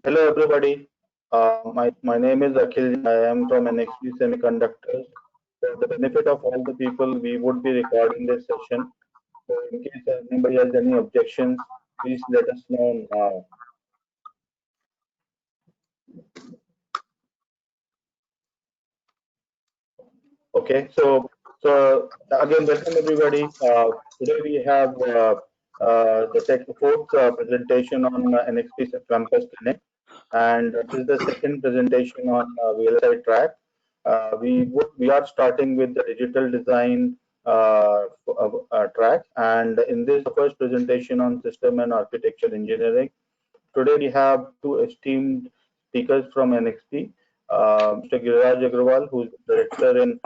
Hello everybody. My name is Akhil. I am from NXP Semiconductors. For the benefit of all the people, we would be recording this session. So in case anybody has any objections, please let us know now. Okay. So again, welcome everybody. Today we have the fourth presentation on NXP Campus Connect, and this is the second presentation on VLSI track. We are starting with the digital design track, and in this the first presentation on system and architecture engineering. Today we have two esteemed speakers from NXP, Mr. Giriraj Agrawal, who is director in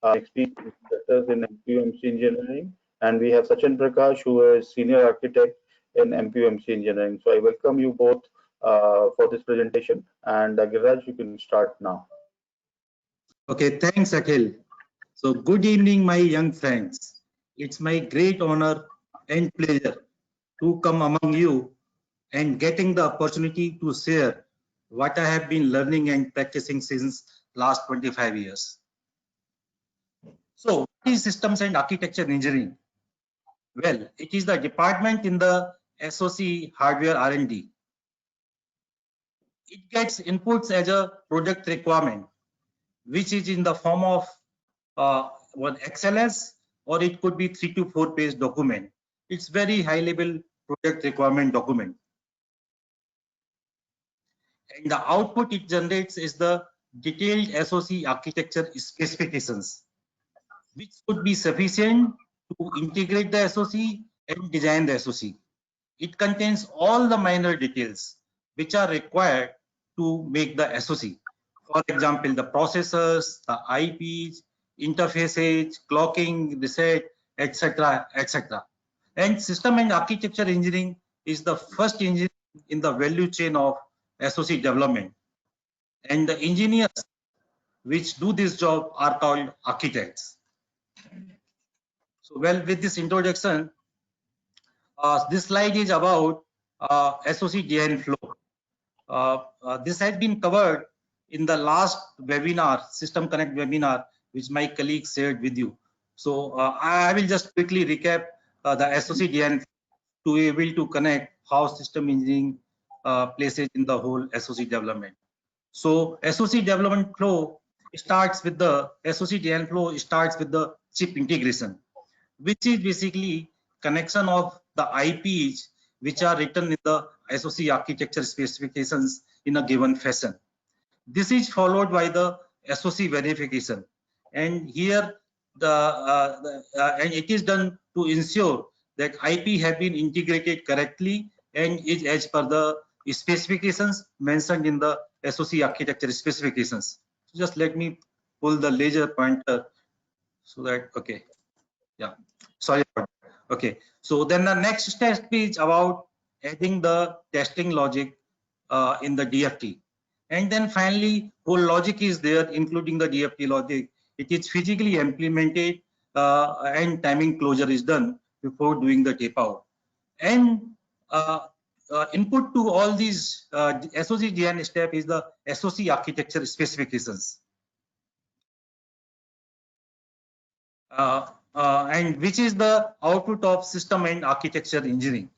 NXP Semiconductors in MPUMC Engineering, and we have Sachin Prakash, who is senior architect in MPUMC Engineering. So I welcome you both for this presentation, and Giriraj, you can start now. Okay, thanks, Akhil. So, good evening, my young friends. It's my great honor and pleasure to come among you and getting the opportunity to share what I have been learning and practicing since last 25 years. So, what is systems and architecture engineering? Well, it is the department in the SOC hardware R&D. It gets inputs as a project requirement, which is in the form of one XLS, or it could be 3 to 4 page document. It's very high level project requirement document. And the output it generates is the detailed SOC architecture specifications, which could be sufficient to integrate the SOC and design the SOC. It contains all the minor details which are required to make the SOC. For example, the processors, the IPs, interfaces, clocking, reset, etc., etc. And system and architecture engineering is the first engineering in the value chain of SOC development. And the engineers which do this job are called architects. So, well, with this introduction, this slide is about SOC design flow. This has been covered in the last webinar, System Connect webinar, which my colleague shared with you. So I will just quickly recap the SOC design to be able to connect how system engineering places in the whole SOC development. So SOC development flow starts with the SOC design flow starts with the chip integration, which is basically connection of the IPs which are written in the SOC architecture specifications in a given fashion. This is followed by the SOC verification, and here and it is done to ensure that IP have been integrated correctly and is as per the specifications mentioned in the SOC architecture specifications. So just let me pull the laser pointer so that okay, yeah, sorry about that. Okay, so then the next step is about adding the testing logic in the DFT. And then finally, whole logic is there, including the DFT logic. It is physically implemented and timing closure is done before doing the tape out. And input to all these SOC design step is the SOC architecture specifications. And which is the output of system and architecture engineering.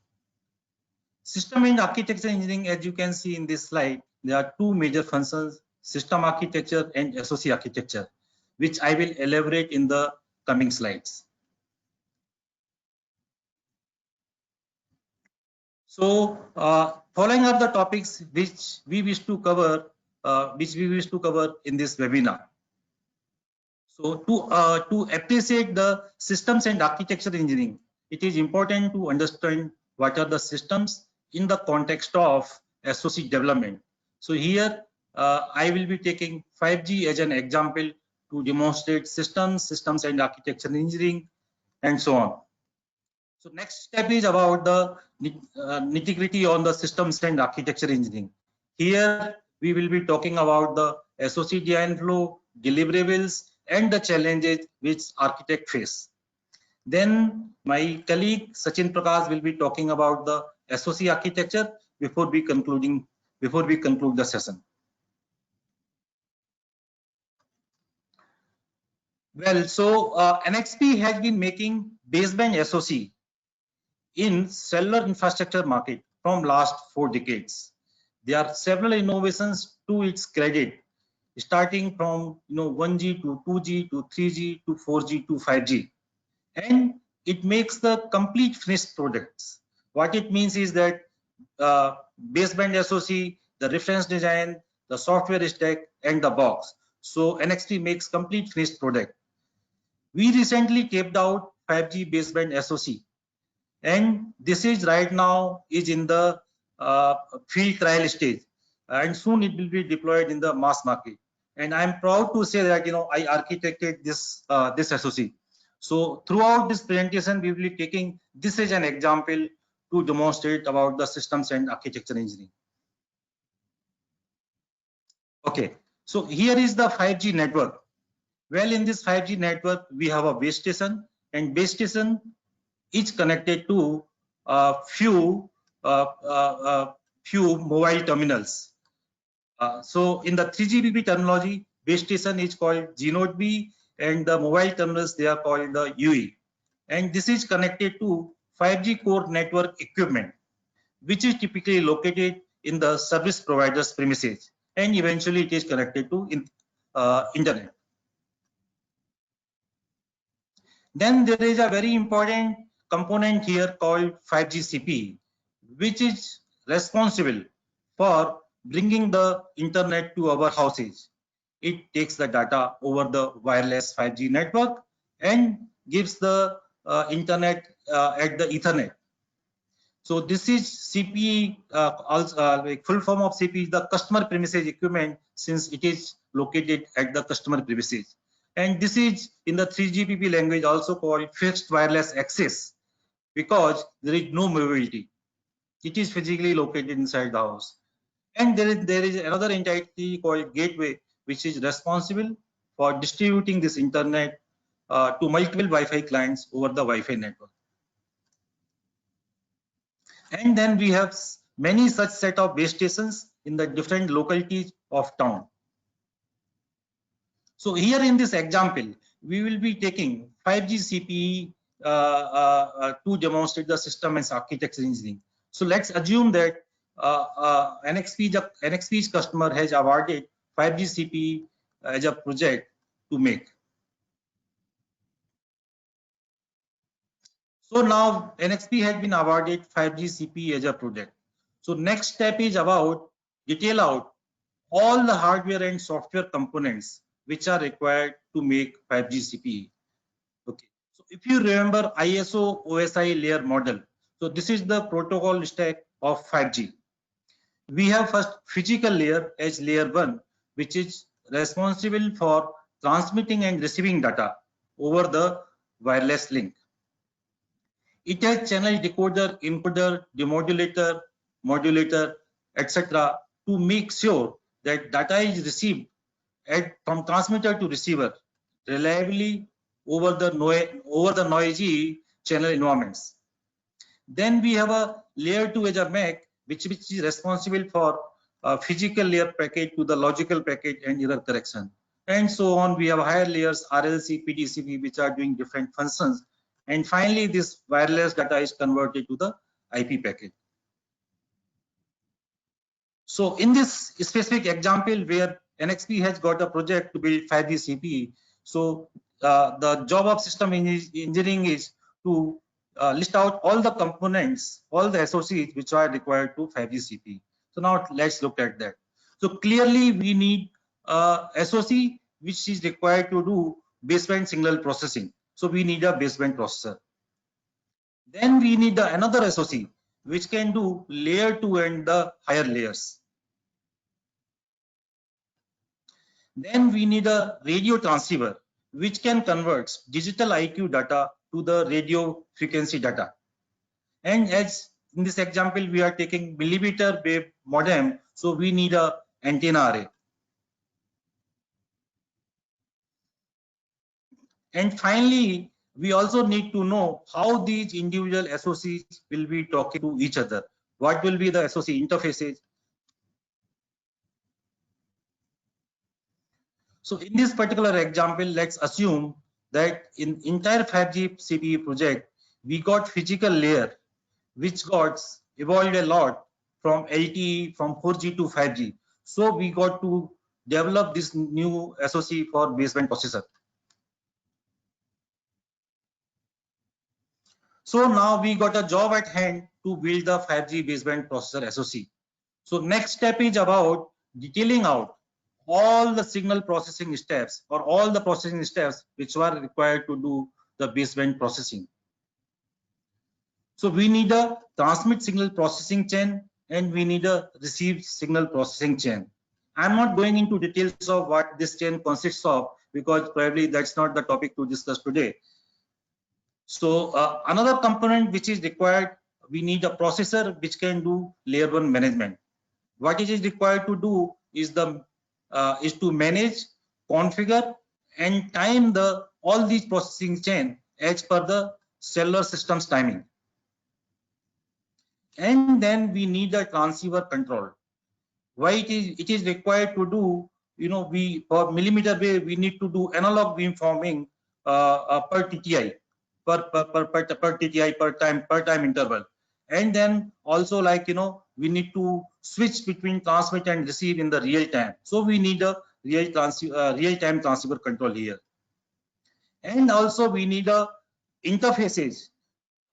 System and architecture engineering, as you can see in this slide, there are two major functions, system architecture and SOC architecture, which I will elaborate in the coming slides. So, following up the topics which we wish to cover, in this webinar. So, to appreciate the systems and architecture engineering, it is important to understand what are the systems in the context of SOC development. So here I will be taking 5G as an example to demonstrate systems and architecture engineering and so on. So next step is about the nitty-gritty on the systems and architecture engineering. Here we will be talking about the SOC design flow, deliverables, and the challenges which architect face. Then my colleague Sachin Prakash will be talking about the SOC architecture before we concluding before we conclude the session. Well, so NXP has been making baseband SoC in cellular infrastructure market from last 4 decades. There are several innovations to its credit, starting from 1G to 2G to 3G to 4G to 5G, and it makes the complete finished products. What it means is that baseband SoC, the reference design, the software stack, and the box. So NXP makes complete finished product. We recently taped out 5G baseband SoC, and this is right now is in the field trial stage, and soon it will be deployed in the mass market. And I'm proud to say that I architected this this SoC. So throughout this presentation, we will be taking this as an example to demonstrate about the systems and architecture engineering. Okay, so here is the 5G network. Well, in this 5G network, we have a base station, and base station is connected to few mobile terminals. So in the 3GPP terminology, base station is called G-Node B, and the mobile terminals, they are called the UE. And this is connected to 5G core network equipment, which is typically located in the service provider's premises, and eventually it is connected to internet. Then there is a very important component here called 5G CPE, which is responsible for bringing the internet to our houses. It takes the data over the wireless 5G network and gives the internet at the Ethernet. So this is CPE, like full form of CPE is the customer premises equipment, since it is located at the customer premises. And this is in the 3GPP language also called fixed wireless access, because there is no mobility. It is physically located inside the house. And there is another entity called gateway, which is responsible for distributing this internet to multiple Wi-Fi clients over the Wi-Fi network. And then we have many such set of base stations in the different localities of town. So here in this example, we will be taking 5G CPE to demonstrate the system and architecture engineering. So let's assume that NXP's customer has awarded 5G CPE as a project to make. So now NXP has been awarded 5G CPE as a project. So next step is about detail out all the hardware and software components which are required to make 5G CPE. Okay. So if you remember ISO OSI layer model, so this is the protocol stack of 5G. We have first physical layer as layer 1, which is responsible for transmitting and receiving data over the wireless link. It has channel decoder, encoder, demodulator, modulator, etc. to make sure that data is received from transmitter to receiver reliably over the noisy channel environments. Then we have a layer 2 as a MAC, which is responsible for physical layer packet to the logical packet and error correction, and so on. We have higher layers RLC, PDCP, which are doing different functions. And finally, this wireless data is converted to the IP packet. So in this specific example where NXP has got a project to build 5G CPE, so the job of system engineering is to list out all the components, all the SoCs which are required to 5G CPE. So now let's look at that. So clearly we need SoC which is required to do baseband signal processing. So we need a baseband processor. Then we need another SoC which can do layer 2 and the higher layers. Then we need a radio transceiver which can convert digital IQ data to the radio frequency data. And as in this example, we are taking millimeter wave modem, so we need a antenna array. And finally, we also need to know how these individual SoCs will be talking to each other. What will be the SoC interfaces? So in this particular example, let's assume that in entire 5G CPE project, we got physical layer, which got evolved a lot from LTE, from 4G to 5G. So we got to develop this new SoC for baseband processor. So now we got a job at hand to build the 5G baseband processor SoC. So next step is about detailing out all the signal processing steps or all the processing steps which were required to do the baseband processing. So we need a transmit signal processing chain and we need a receive signal processing chain. I'm not going into details of what this chain consists of because probably that's not the topic to discuss today. So another component which is required, we need a processor which can do layer 1 management. What it is required to do is to manage, configure, and time all these processing chain as per the cellular system's timing. And then we need a transceiver control. Why it is required to do, we for millimeter wave we need to do analog beamforming per TTI, per TTI per time interval, and then also we need to switch between transmit and receive in the real time. So we need a real time transceiver control here, and also we need a interfaces,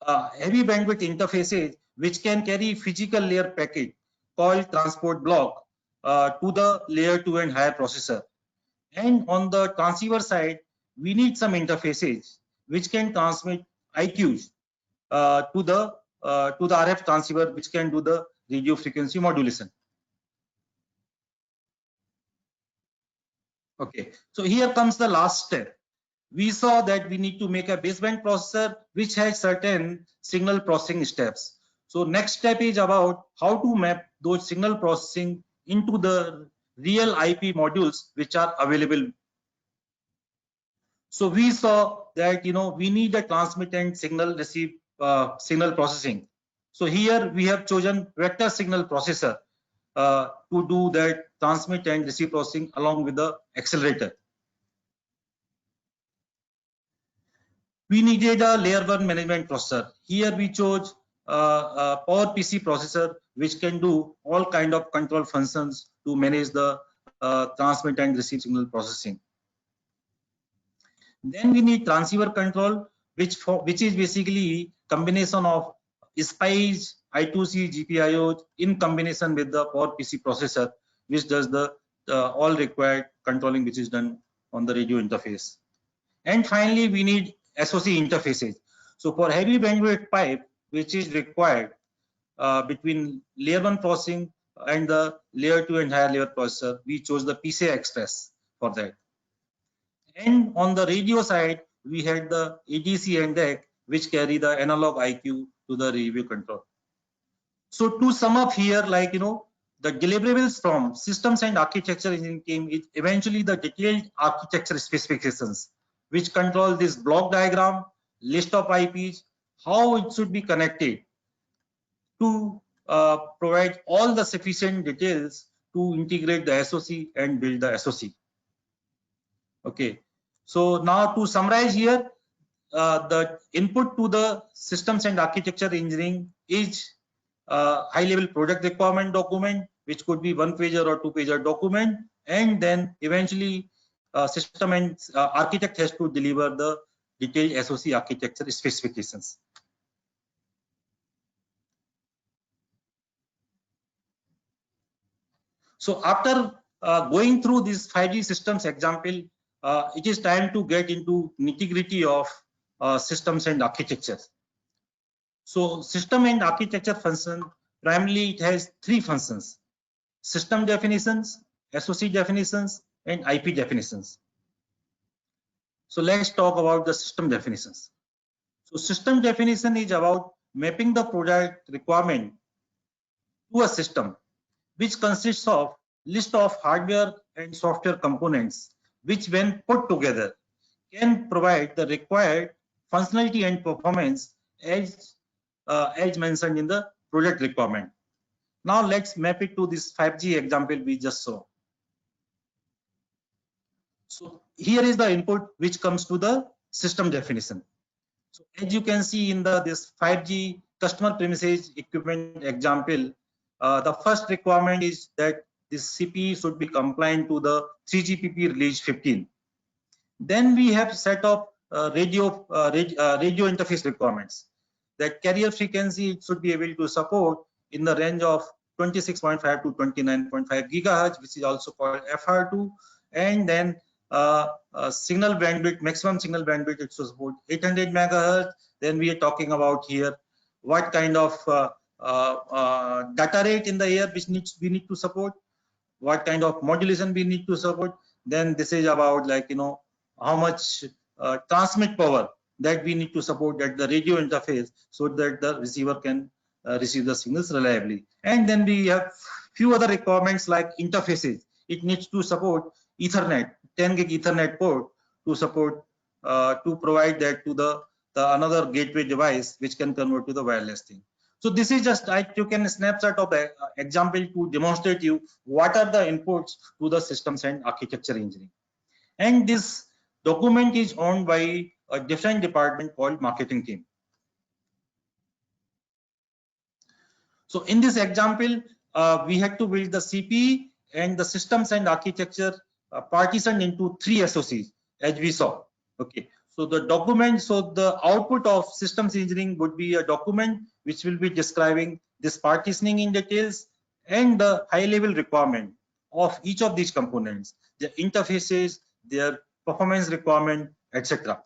heavy bandwidth interfaces which can carry physical layer packet called transport block to the layer 2 and higher processor. And on the transceiver side, we need some interfaces which can transmit IQs to the RF transceiver, which can do the radio frequency modulation. Okay, so here comes the last step. We saw that we need to make a baseband processor which has certain signal processing steps. So next step is about how to map those signal processing into the real IP modules which are available. So we saw that we need a transmit and signal receive signal processing. So here we have chosen vector signal processor to do that transmit and receive processing along with the accelerator. We needed a layer 1 management processor. Here we chose a PowerPC processor which can do all kind of control functions to manage the transmit and receive signal processing. Then we need transceiver control, which is basically combination of SPICE, I2C, GPIO in combination with the PowerPC processor, which does the all required controlling which is done on the radio interface. And finally, we need SoC interfaces. So for heavy bandwidth pipe, which is required between layer 1 processing and the layer 2 and higher layer processor, we chose the PCI Express for that. And on the radio side, we had the ADC and DAC, which carry the analog IQ to the radio control. So to sum up here, the deliverables from systems and architecture engineering team is eventually the detailed architecture specifications, which control this block diagram, list of IPs, how it should be connected to provide all the sufficient details to integrate the SoC and build the SoC. Okay, so now to summarize here, the input to the systems and architecture engineering is high-level project requirement document, which could be 1-pager or 2-pager document, and then eventually system and architect has to deliver the detailed SoC architecture specifications. So after going through this 5G systems example, it is time to get into nitty-gritty of systems and architectures. So system and architecture function, primarily it has 3 functions: system definitions, SoC definitions, and IP definitions. So let's talk about the system definitions. So system definition is about mapping the product requirement to a system, which consists of list of hardware and software components, which when put together can provide the required functionality and performance as mentioned in the project requirement. Now let's map it to this 5G example we just saw. So here is the input which comes to the system definition. So as you can see in this 5G customer premises equipment example, the first requirement is that this CPE should be compliant to the 3GPP release 15. Then we have set up radio interface requirements. That carrier frequency it should be able to support in the range of 26.5 to 29.5 gigahertz, which is also called FR2, and then signal bandwidth, maximum signal bandwidth, it should support 800 megahertz. Then we are talking about here what kind of data rate in the air which we need to support, what kind of modulation we need to support. Then this is about, like, you know, how much transmit power that we need to support at the radio interface so that the receiver can receive the signals reliably. And then we have few other requirements like interfaces. It needs to support Ethernet, 10 gig Ethernet port to support to provide that to the another gateway device which can convert to the wireless thing. So this is just I took a snapshot of the example to demonstrate you what are the inputs to the systems and architecture engineering. And this document is owned by a different department called marketing team. So in this example, we had to build the CPE and the systems and architecture partitioned into 3 SOCs, as we saw. Okay. So the document, so the output of systems engineering would be a document which will be describing this partitioning in details and the high level requirement of each of these components, their interfaces, their performance requirement, etc.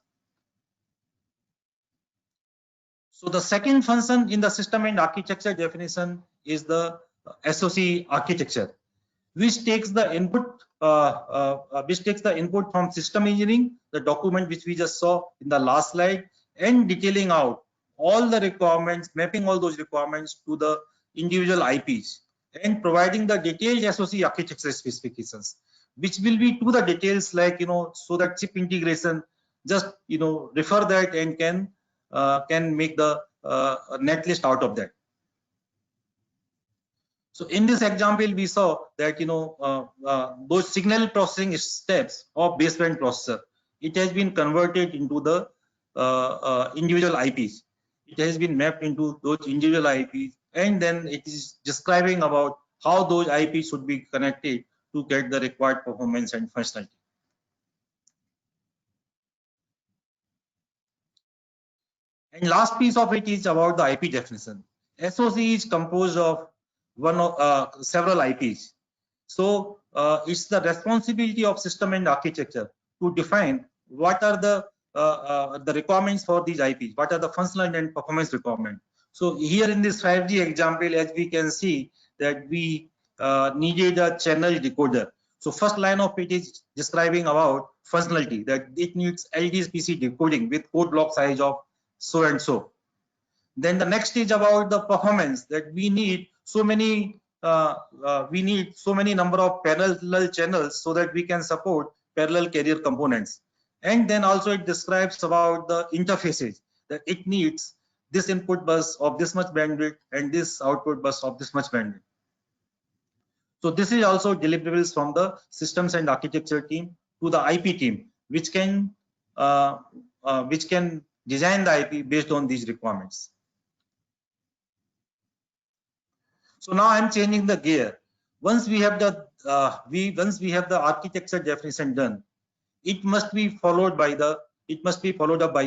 So the second function in the system and architecture definition is the SOC architecture, which takes the input from system engineering, the document which we just saw in the last slide, and detailing out all the requirements, mapping all those requirements to the individual IPs, and providing the detailed SOC architecture specifications, which will be to the details, like, you know, so that chip integration just, you know, refer that and can make the netlist out of that. So in this example, we saw that, you know, those signal processing steps of baseband processor, it has been converted into the individual IPs. It has been mapped into those individual IPs, and then it is describing about how those IPs should be connected to get the required performance and functionality. And last piece of it is about the IP definition. SOC is composed of several IPs. So it's the responsibility of system and architecture to define what are the requirements for these IPs, what are the functional and performance requirements. So here in this 5G example, as we can see that we needed a channel decoder. So first line of it is describing about functionality, that it needs LDSPC decoding with code block size of so and so. Then the next is about the performance, that we need so many number of parallel channels so that we can support parallel carrier components. And then also it describes about the interfaces, that it needs this input bus of this much bandwidth and this output bus of this much bandwidth. So this is also deliverables from the systems and architecture team to the IP team, which can design the IP based on these requirements. So now I'm changing the gear. Once we have the architecture definition done, it must be followed up by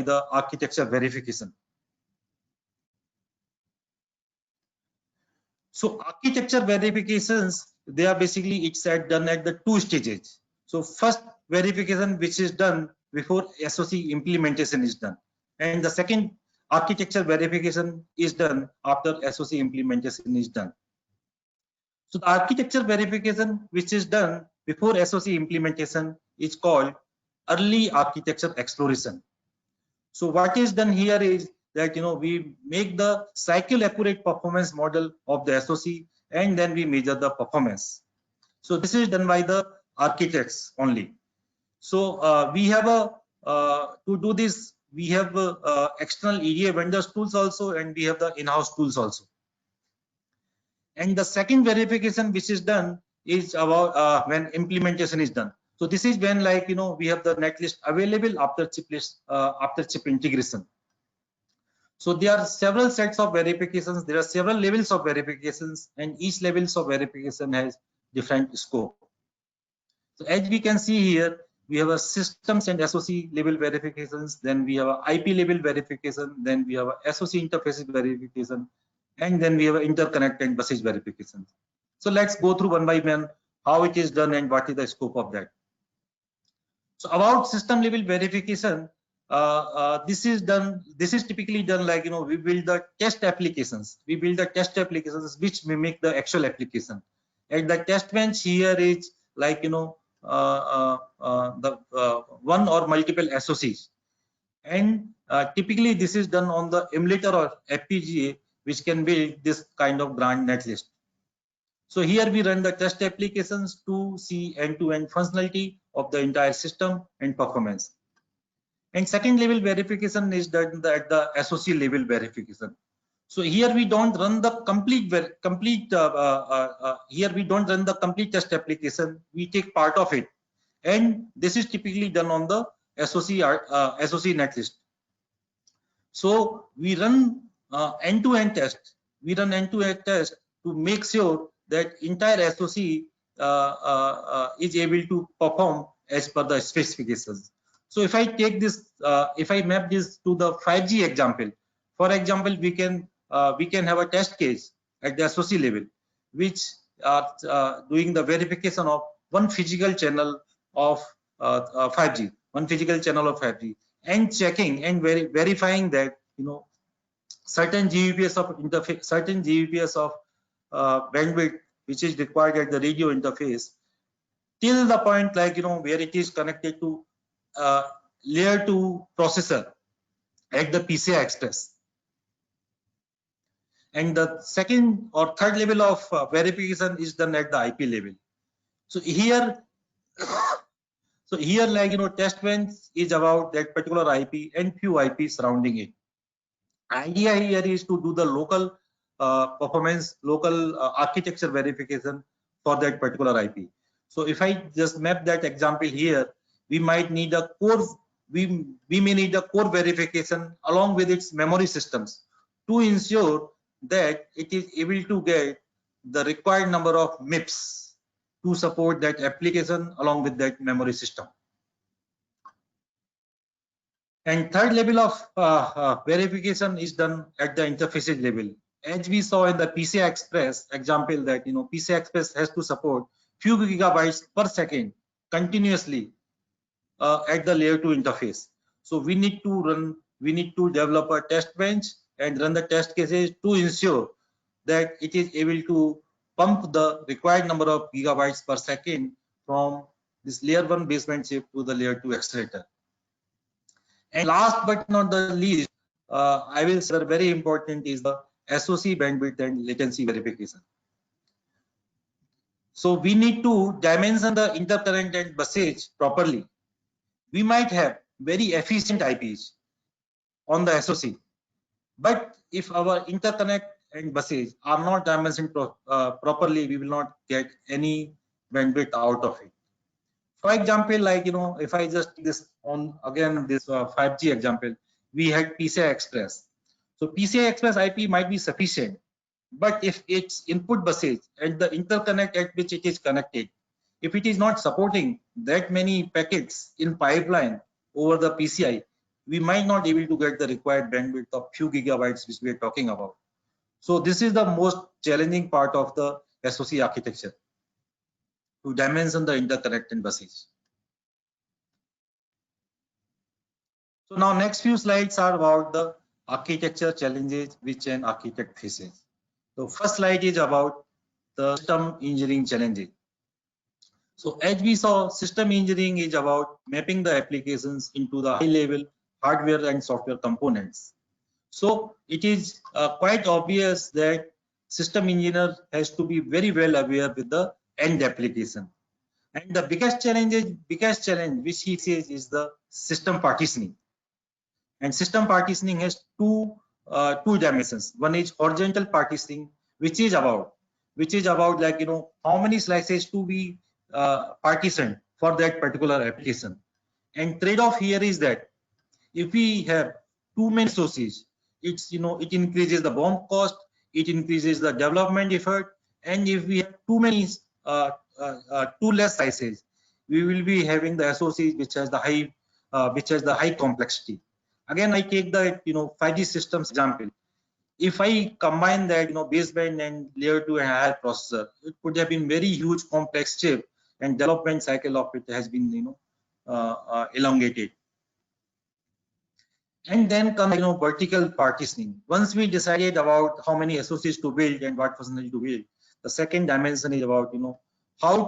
the architecture verification. So architecture verifications, they are basically, it's done at the 2 stages. So first verification, which is done before SOC implementation is done, and the second architecture verification is done after SOC implementation is done. So the architecture verification which is done before SOC implementation is called early architecture exploration. So what is done here is that, you know, we make the cycle accurate performance model of the SOC, and then we measure the performance. So this is done by the architects only. So we have to do this, we have external EDA vendors tools also, and we have the in-house tools also. And the second verification which is done is about when implementation is done. So this is when, like, we have the netlist available after chip integration. So there are several sets of verifications. There are several levels of verifications, and each levels of verification has different scope. So as we can see here, we have a systems and SOC level verifications. Then we have a IP level verification. Then we have a SOC interfaces verification, and then we have an interconnect and buses verification. So let's go through one by one how it is done and what is the scope of that. So about system level verification, this is typically done like, we build the test applications. We build the test applications which mimic the actual application. And the test bench here is like, the one or multiple SOCs. And typically this is done on the emulator or FPGA, which can build this kind of grand netlist. So here we run the test applications to see end-to-end functionality of the entire system and performance. And second level verification is done at the SOC level verification. So here we don't run the complete test application. We take part of it, and this is typically done on the SOC netlist. So we run end-to-end test. We run end-to-end test to make sure that entire SOC is able to perform as per the specifications. So if I take this, if I map this to the 5G example, for example, we can have a test case at the SOC level, which are doing the verification of one physical channel of 5G, and checking and verifying that, certain GBPS of interface, certain GBPS of bandwidth which is required at the radio interface, till the point like, where it is connected to layer 2 processor at the PCI Express. And the second or third level of verification is done at the IP level. So here like, test bench is about that particular IP and few IP surrounding it. Idea here is to do the local performance, local architecture verification for that particular IP. So if I just map that example here, we might need a core, we may need a core verification along with its memory systems to ensure that it is able to get the required number of MIPS to support that application along with that memory system. And third level of verification is done at the interfaces level. As we saw in the PCI Express example that, PCI Express has to support few gigabytes per second continuously at the layer 2 interface. So we need to develop a test bench and run the test cases to ensure that it is able to pump the required number of gigabytes per second from this layer 1 basement chip to the layer 2 accelerator. And last but not the least, I will say very important is the SOC bandwidth and latency verification. So we need to dimension the interconnect and busage properly. We might have very efficient IPs on the SOC, but if our interconnect and busage are not dimensioned properly, we will not get any bandwidth out of it. For example, like, if I just this on again this 5G example, we had PCI Express. So PCI Express IP might be sufficient, but if its input busage and the interconnect at which it is connected, if it is not supporting that many packets in pipeline over the PCI, we might not able to get the required bandwidth of few gigabytes which we are talking about. So this is the most challenging part of the SOC architecture, to dimension the interconnect and busage. So now next few slides are about the architecture challenges which an architect faces. So first slide is about the system engineering challenges. So as we saw, system engineering is about mapping the applications into the high level hardware and software components. So it is quite obvious that system engineer has to be very well aware with the end application. And the biggest challenge which he says is the system partitioning. And system partitioning has two dimensions. One is horizontal partitioning, which is about like, how many slices to be partitioned for that particular application. And trade-off here is that if we have too many SOCs, it increases the BOM cost, it increases the development effort, and if we have too many too less sizes, we will be having the SOCs which has the high complexity. Again, I take the 5G systems example. If I combine that baseband and layer 2 and higher processor, it could have been very huge complex chip, and development cycle of it has been elongated. And then comes vertical partitioning. Once we decided about how many SOCs to build and what functionality to build, the second dimension is about how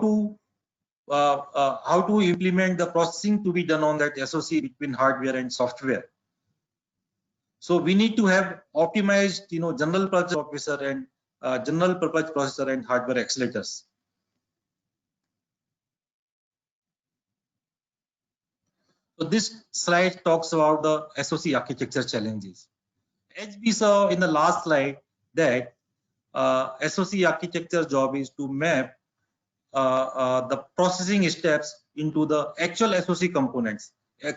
to implement the processing to be done on that SOC between hardware and software. So we need to have optimized general purpose processor and hardware accelerators. So this slide talks about the SOC architecture challenges. As we saw in the last slide, that SOC architecture job is to map the processing steps into the actual SOC components, in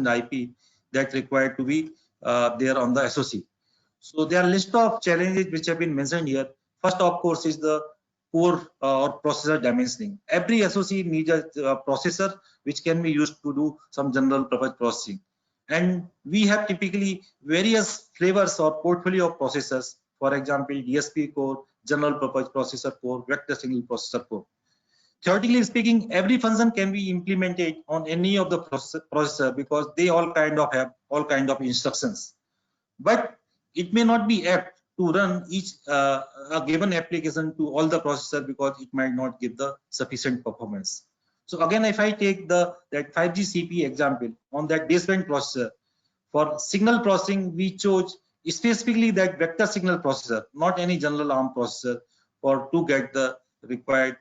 the IP that required to be there on the SOC. So there are a list of challenges which have been mentioned here. First, of course, is the core or processor dimensioning. Every SOC needs a processor which can be used to do some general purpose processing. And we have typically various flavors or portfolio of processors. For example, DSP core, general purpose processor core, vector signal processor core. Theoretically speaking, every function can be implemented on any of the processor because they all kind of have all kind of instructions. But it may not be apt to run each a given application to all the processor because it might not give the sufficient performance. So again, if I take that 5G CP example on that baseband processor, for signal processing, we chose specifically that vector signal processor, not any general ARM processor, to get the required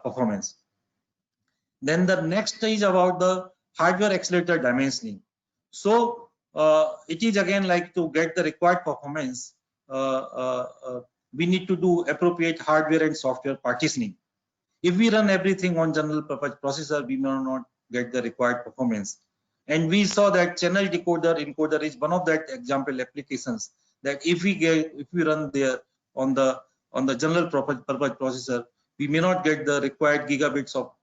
performance. Then the next is about the hardware accelerator dimensioning. So it is again like to get the required performance, we need to do appropriate hardware and software partitioning. If we run everything on general purpose processor, we may not get the required performance. And we saw that channel decoder encoder is one of that example applications that if we run there on the general purpose processor, we may not get the required gigabits of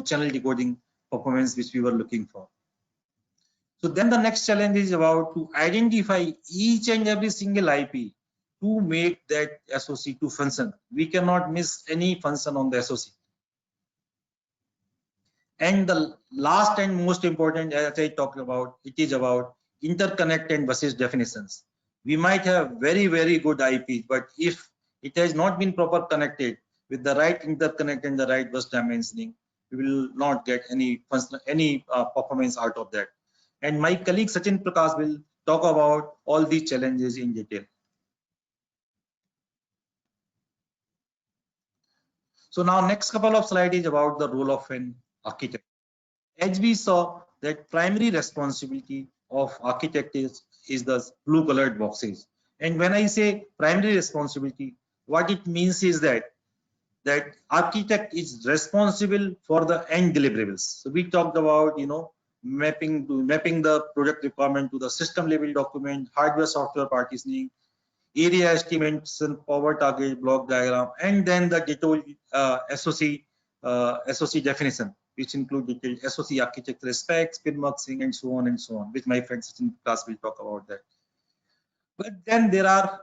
channel decoding performance which we were looking for. So then the next challenge is about to identify each and every single IP to make that SOC to function. We cannot miss any function on the SOC. And the last and most important, as I talked about, it is about interconnect and buses definitions. We might have very, very good IPs, but if it has not been proper connected with the right interconnect and the right bus dimensioning, we will not get any performance out of that. And my colleague Sachin Prakash will talk about all these challenges in detail. So now next couple of slides is about the role of an architect. As we saw that primary responsibility of architect is the blue colored boxes. And when I say primary responsibility, what it means is that architect is responsible for the end deliverables. So we talked about mapping the project requirement to the system level document, hardware software partitioning, area estimation, power target, block diagram, and then the detailed SOC definition, which include detailed SOC architecture specs, pin boxing, and so on, which my friends in class will talk about that. But then there are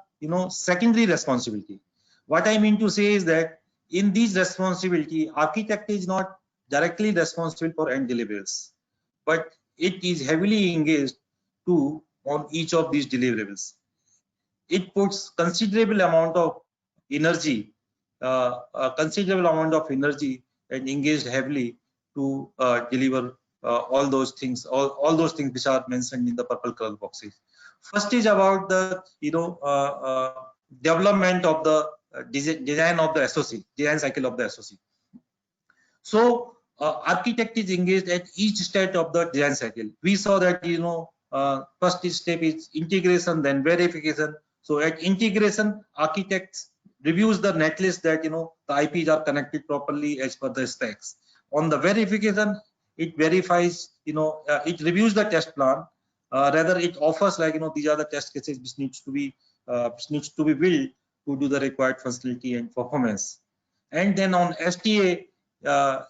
secondary responsibility. What I mean to say is that in these responsibility, architect is not directly responsible for end deliverables, but it is heavily engaged on each of these deliverables. It puts considerable amount of energy, and engaged heavily to deliver all those things which are mentioned in the purple color boxes. First is about the development of the design of the SOC, design cycle of the SOC. So architect is engaged at each stage of the design cycle. We saw that first step is integration, then verification. So at integration, architects reviews the netlist that the IPs are connected properly as per the specs. on the verification, it verifies, it reviews the test plan. Rather, it offers like, these are the test cases which needs to be built to do the required functionality and performance. And then on STA,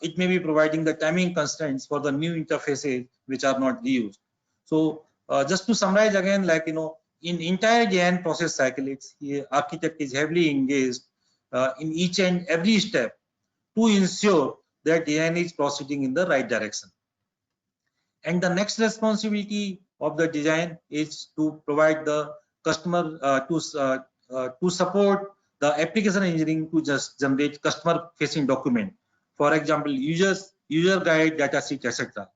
it may be providing the timing constraints for the new interfaces which are not reused. So just to summarize again, like, in entire design process cycle, architect is heavily engaged in each and every step to ensure that design is proceeding in the right direction. And the next responsibility of the design is to provide the customer to support the application engineering to just generate customer facing document. For example, user guide, data sheet, etc.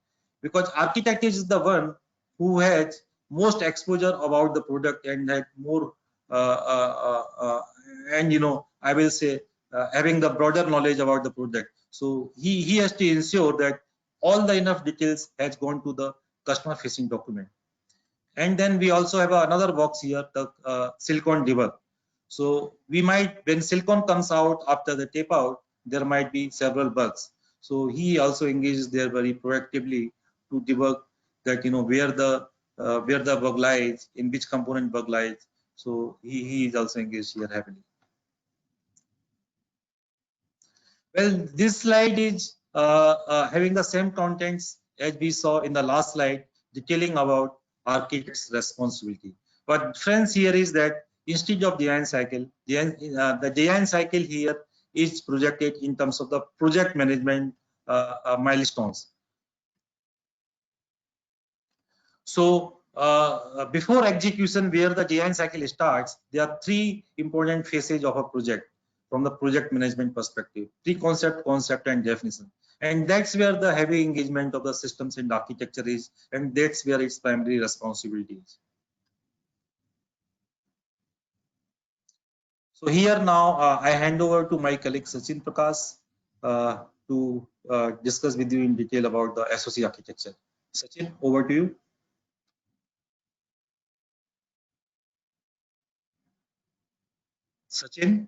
Because architect is the one who has most exposure about the product and had more and I will say having the broader knowledge about the product. So he has to ensure that all the enough details has gone to the customer facing document. And then we also have another box here, the silicon debug. So we might, when silicon comes out after the tape out, there might be several bugs. So he also engages there very proactively to debug that, where the bug lies, in which component bug lies. So he is also engaged here heavily. Well, this slide is having the same contents as we saw in the last slide, detailing about architect's responsibility. But difference here is that instead of design cycle, the design cycle here is projected in terms of the project management milestones. So before execution, where the design cycle starts, there are three important phases of a project from the project management perspective: pre-concept, concept, and definition. And that's where the heavy engagement of the systems and architecture is, and that's where its primary responsibility is. So here now I hand over to my colleague Sachin Prakash to discuss with you in detail about the SOC architecture. Sachin, over to you. Sachin.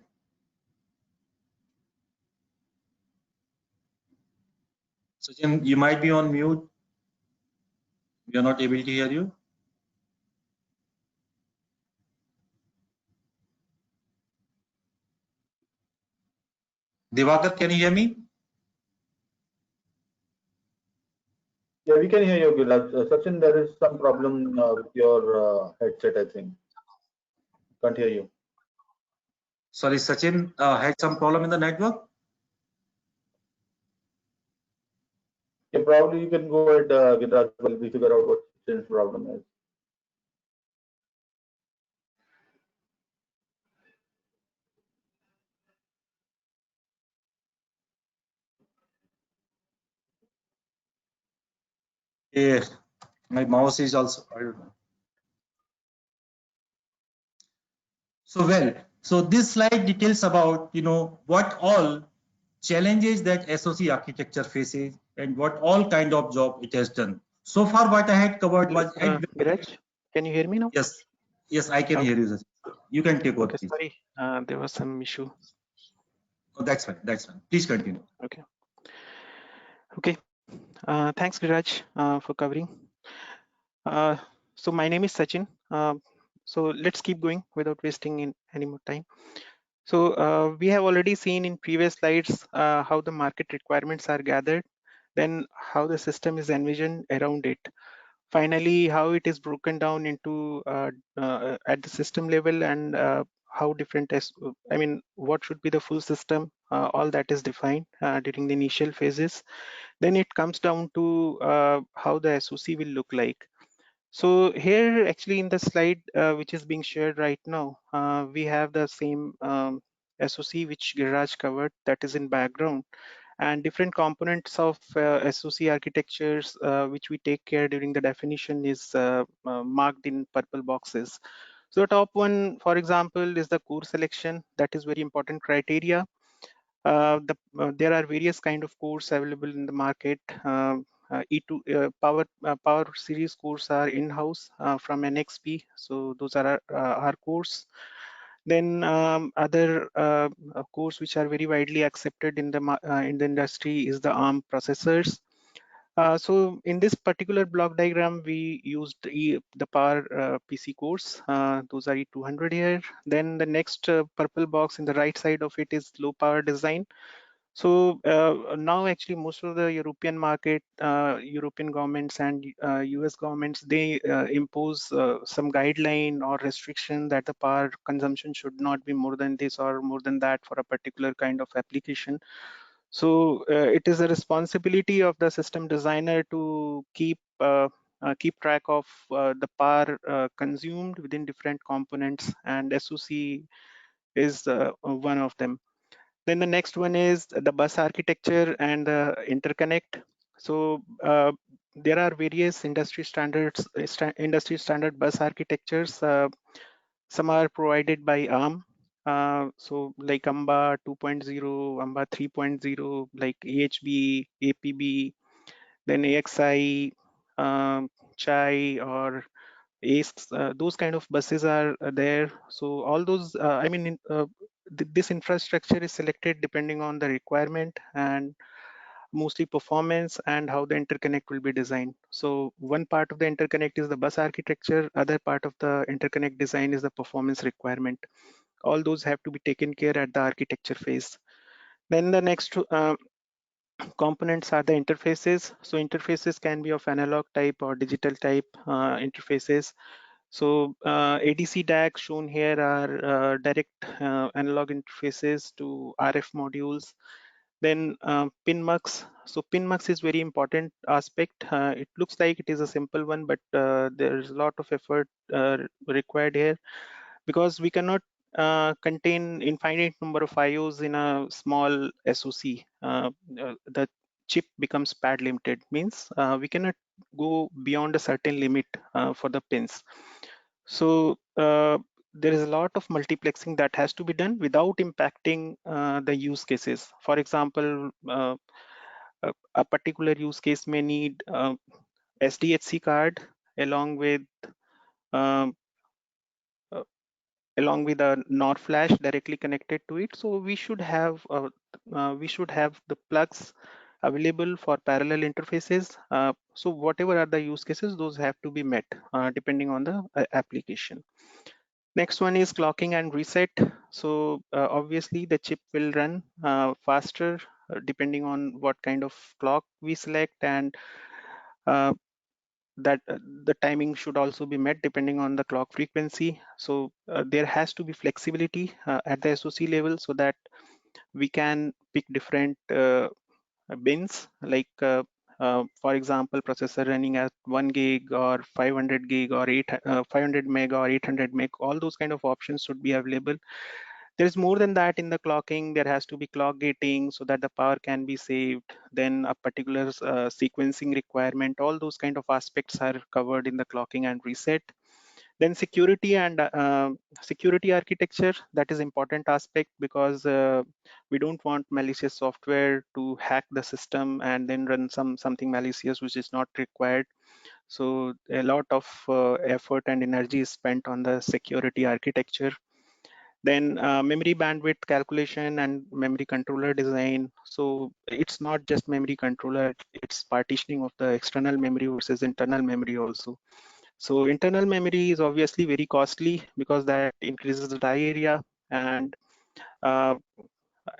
Sachin, you might be on mute. We are not able to hear you. Divakar, can you hear me? Yeah, we can hear you, Gilad. Sachin, there is some problem with your headset, I think. Can't hear you. Sorry, Sachin had some problem in the network. Yeah, probably you can go ahead, Gilad, while we figure out what Sachin's problem is. Yeah, my mouse is also, I don't know. So this slide details about, what all challenges that SOC architecture faces and what all kind of job it has done. So far, what I had covered was. Viraj, can you hear me now? Yes, I can hear you. You can take over. Okay, sorry, there was some issue. Oh, that's fine. That's fine. Please continue. Okay. Thanks, Viraj, for covering. So my name is Sachin. So let's keep going without wasting any more time. So we have already seen in previous slides how the market requirements are gathered, then how the system is envisioned around it. Finally, how it is broken down into at the system level, and how different what should be the full system, all that is defined during the initial phases. Then it comes down to how the SOC will look like. So here actually in the slide which is being shared right now, we have the same SOC which Giriraj covered, that is in background, and different components of SOC architectures which we take care during the definition is marked in purple boxes. So top one, for example, is the core selection. That is very important criteria. There are various kind of cores available in the market. E2 Power Series cores are in-house from NXP, so those are our cores. Then other cores which are very widely accepted in the industry is the ARM processors. So in this particular block diagram, we used the Power PC cores. Those are E200 here. Then the next purple box in the right side of it is low power design. So now actually most of the European market, European governments and US governments, they impose some guideline or restriction that the power consumption should not be more than this or more than that for a particular kind of application. So it is a responsibility of the system designer to keep track of the power consumed within different components, and SoC is one of them. Then the next one is the bus architecture and the interconnect. So there are various industry standards, industry standard bus architectures. Some are provided by ARM. So like AMBA 2.0, AMBA 3.0, like AHB, APB, then AXI, CHAI, or ACE, those kind of buses are there. So all those, this infrastructure is selected depending on the requirement and mostly performance and how the interconnect will be designed. So one part of the interconnect is the bus architecture, other part of the interconnect design is the performance requirement. All those have to be taken care at the architecture phase. Then the next components are the interfaces. So interfaces can be of analog type or digital type interfaces. So ADC DAC shown here are direct analog interfaces to RF modules. Then PinMux. So PinMux is very important aspect. It looks like it is a simple one, but there's a lot of effort required here because we cannot contain infinite number of IOs in a small SoC. The chip becomes pad limited, means we cannot go beyond a certain limit for the pins. So there is a lot of multiplexing that has to be done without impacting the use cases. For example, a particular use case may need SDHC card along with um, uh, along with a NOR flash directly connected to it. So we should have the plugs available for parallel interfaces. So whatever are the use cases, those have to be met depending on the application. Next one is clocking and reset. So obviously the chip will run faster depending on what kind of clock we select, and uh, that the timing should also be met depending on the clock frequency. So there has to be flexibility at the SoC level so that we can pick different bins, like for example, processor running at 1 gig or 500 gig or 500 meg or 800 meg. All those kind of options should be available. There is more than that in the clocking. There has to be clock gating so that the power can be saved. Then a particular sequencing requirement. All those kind of aspects are covered in the clocking and reset. Then security and security architecture, that is important aspect because we don't want malicious software to hack the system and then run something malicious which is not required. So a lot of effort and energy is spent on the security architecture. Then memory bandwidth calculation and memory controller design. So it's not just memory controller, it's partitioning of the external memory versus internal memory also. So internal memory is obviously very costly because that increases the die area, uh,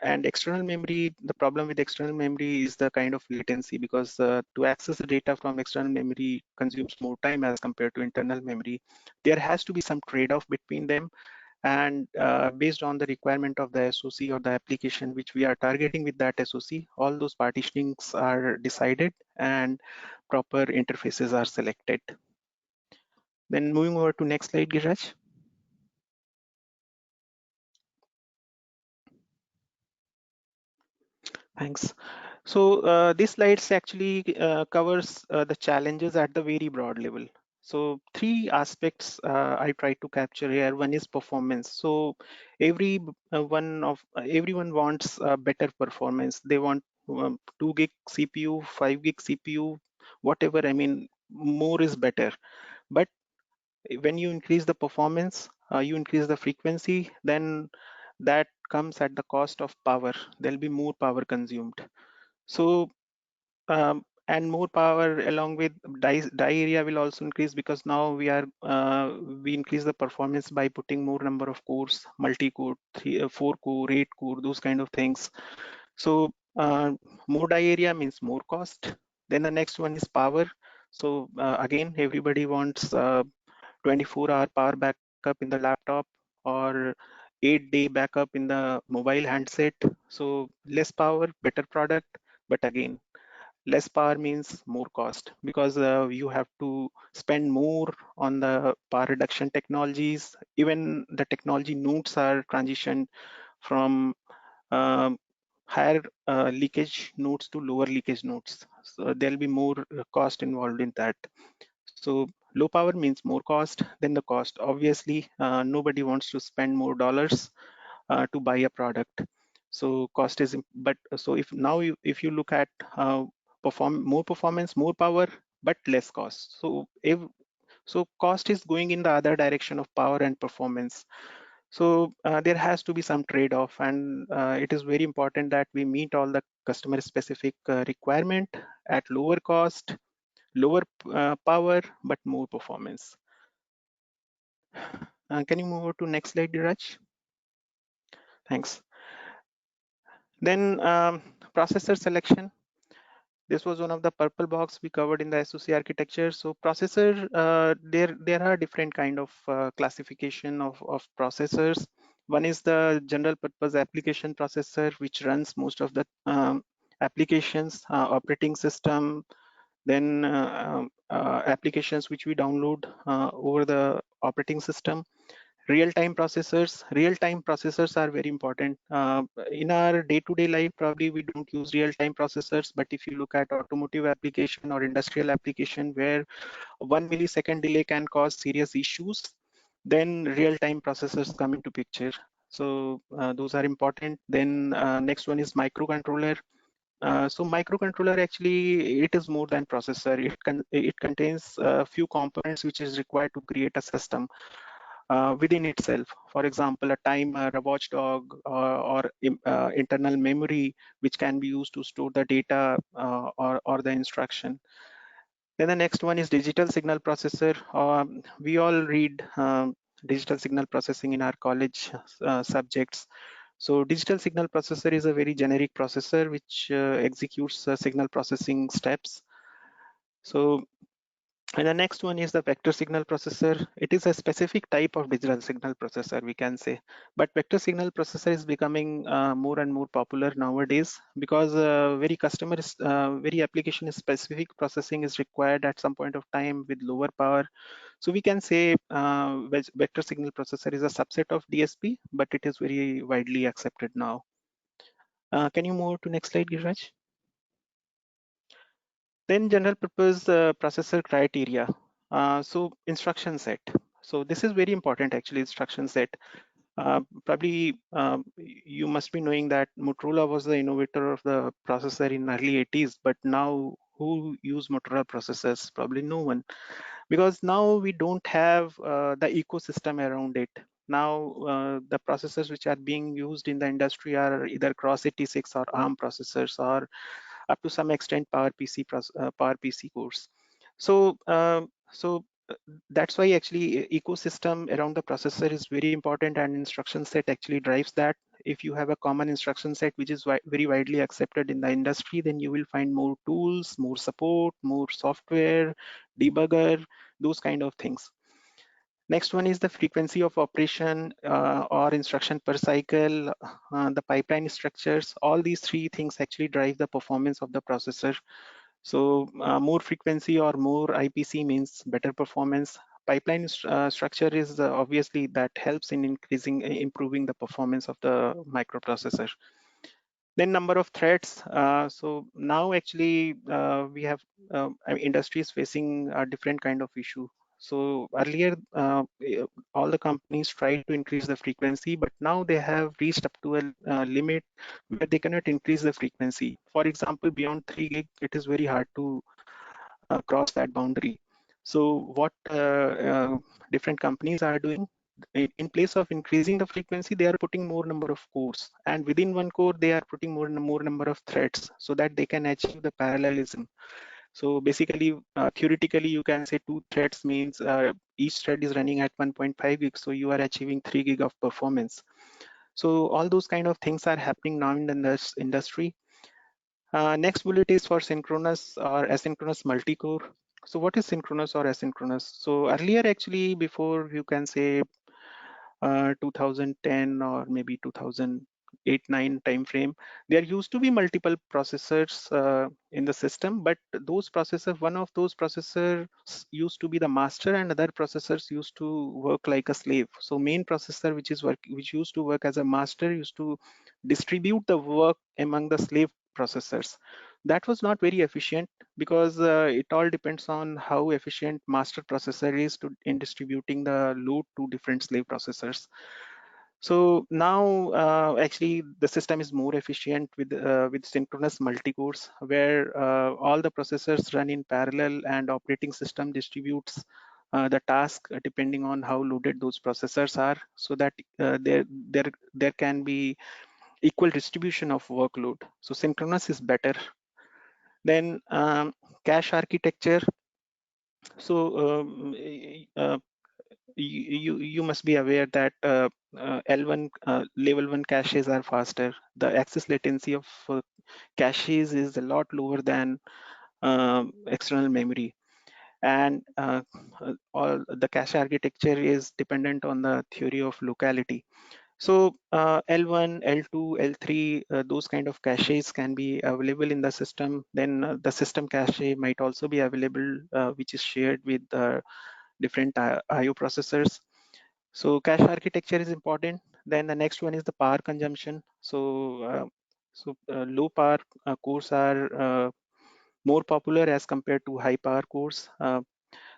and external memory, the problem with external memory is the kind of latency, because to access the data from external memory consumes more time as compared to internal memory. There has to be some trade-off between them, and based on the requirement of the SoC or the application which we are targeting with that SoC, all those partitionings are decided and proper interfaces are selected. Then moving over to next slide, Giraj. Thanks. So this slides actually covers the challenges at the very broad level. So three aspects I try to capture here. One is performance. So everyone wants better performance. They want 2 gig CPU, 5 gig CPU, whatever. I mean, more is better. But when you increase the performance, you increase the frequency, then that comes at the cost of power. There'll be more power consumed. So and more power along with die area will also increase, because now we increase the performance by putting more number of cores, multi-core, 4-core, 8-core, those kind of things. So more die area means more cost. Then the next one is power. So again, everybody wants 24-hour power backup in the laptop, or 8-day backup in the mobile handset. So less power, better product, but again, less power means more cost, because you have to spend more on the power reduction technologies. Even the technology nodes are transitioned from um, higher leakage nodes to lower leakage nodes. So there'll be more cost involved in that. So low power means more cost. Then the cost, obviously, nobody wants to spend more dollars to buy a product. So cost is, but so if you look at more performance, more power, but less cost. So cost is going in the other direction of power and performance. So there has to be some trade-off, and it is very important that we meet all the customer specific requirement at lower cost, lower power, but more performance. Can you move over to next slide, Diraj? Thanks. Then processor selection. This was one of the purple box we covered in the SoC architecture. So processor, there are different kind of classification of processors. One is the general purpose application processor, which runs most of the applications, operating system, then applications which we download over the operating system. Real-time processors are very important. In our day-to-day life, probably we don't use real-time processors, but if you look at automotive application or industrial application where 1 millisecond delay can cause serious issues, then real-time processors come into picture. So those are important. Then next one is microcontroller. So microcontroller, actually it is more than processor. It contains a few components which is required to create a system within itself. For example, a timer, a watchdog, or internal memory, which can be used to store the data or the instruction. Then the next one is digital signal processor. We all read digital signal processing in our college subjects. So digital signal processor is a very generic processor which executes signal processing steps. So, and the next one is the vector signal processor. It is a specific type of digital signal processor, we can say. But vector signal processor is becoming more and more popular nowadays, because very application specific processing is required at some point of time with lower power. So we can say vector signal processor is a subset of DSP, but it is very widely accepted now. Can you move to next slide, Giraj? Then general purpose processor criteria. So instruction set. So this is very important, actually, instruction set. Probably you must be knowing that Motorola was the innovator of the processor in early 80s, but now who use Motorola processors? Probably no one, because now we don't have the ecosystem around it. Now the processors which are being used in the industry are either X86 or ARM processors, or up to some extent PowerPC cores. So that's why actually ecosystem around the processor is very important, and instruction set actually drives that. If you have a common instruction set which is very widely accepted in the industry, then you will find more tools, more support, more software, debugger, those kind of things. Next one is the frequency of operation or instruction per cycle, the pipeline structures. All these three things actually drive the performance of the processor. So more frequency or more IPC means better performance. Pipeline structure is obviously that helps in improving the performance of the microprocessor. Then number of threads. So now actually we have industries facing a different kind of issue. So earlier, all the companies tried to increase the frequency, but now they have reached up to a limit where they cannot increase the frequency. For example, beyond 3 gig, it is very hard to cross that boundary. So what different companies are doing, in place of increasing the frequency, they are putting more number of cores, and within one core they are putting more number of threads so that they can achieve the parallelism. So basically, theoretically, you can say 2 threads means each thread is running at 1.5 gig, so you are achieving 3 gig of performance. So all those kind of things are happening now in the industry. Next bullet is for synchronous or asynchronous multi-core. So what is synchronous or asynchronous? So earlier, actually, before you can say 2010 or maybe 2008-9 time frame, there used to be multiple processors in the system, but those processors, one of those processors used to be the master, and other processors used to work like a slave. So main processor, which used to work as a master, used to distribute the work among the slave processors. That was not very efficient, because it all depends on how efficient master processor is in distributing the load to different slave processors. So now actually the system is more efficient with synchronous multi-cores, where all the processors run in parallel and operating system distributes the task depending on how loaded those processors are, so that there can be equal distribution of workload. So synchronous is better. Then cache architecture. So you must be aware that L1 level 1 caches are faster. The access latency of caches is a lot lower than external memory, and all the cache architecture is dependent on the theory of locality. So L1, L2, L3, those kind of caches can be available in the system. Then the system cache might also be available, which is shared with different IO processors. So cache architecture is important. Then the next one is the power consumption. So low power cores are more popular as compared to high power cores.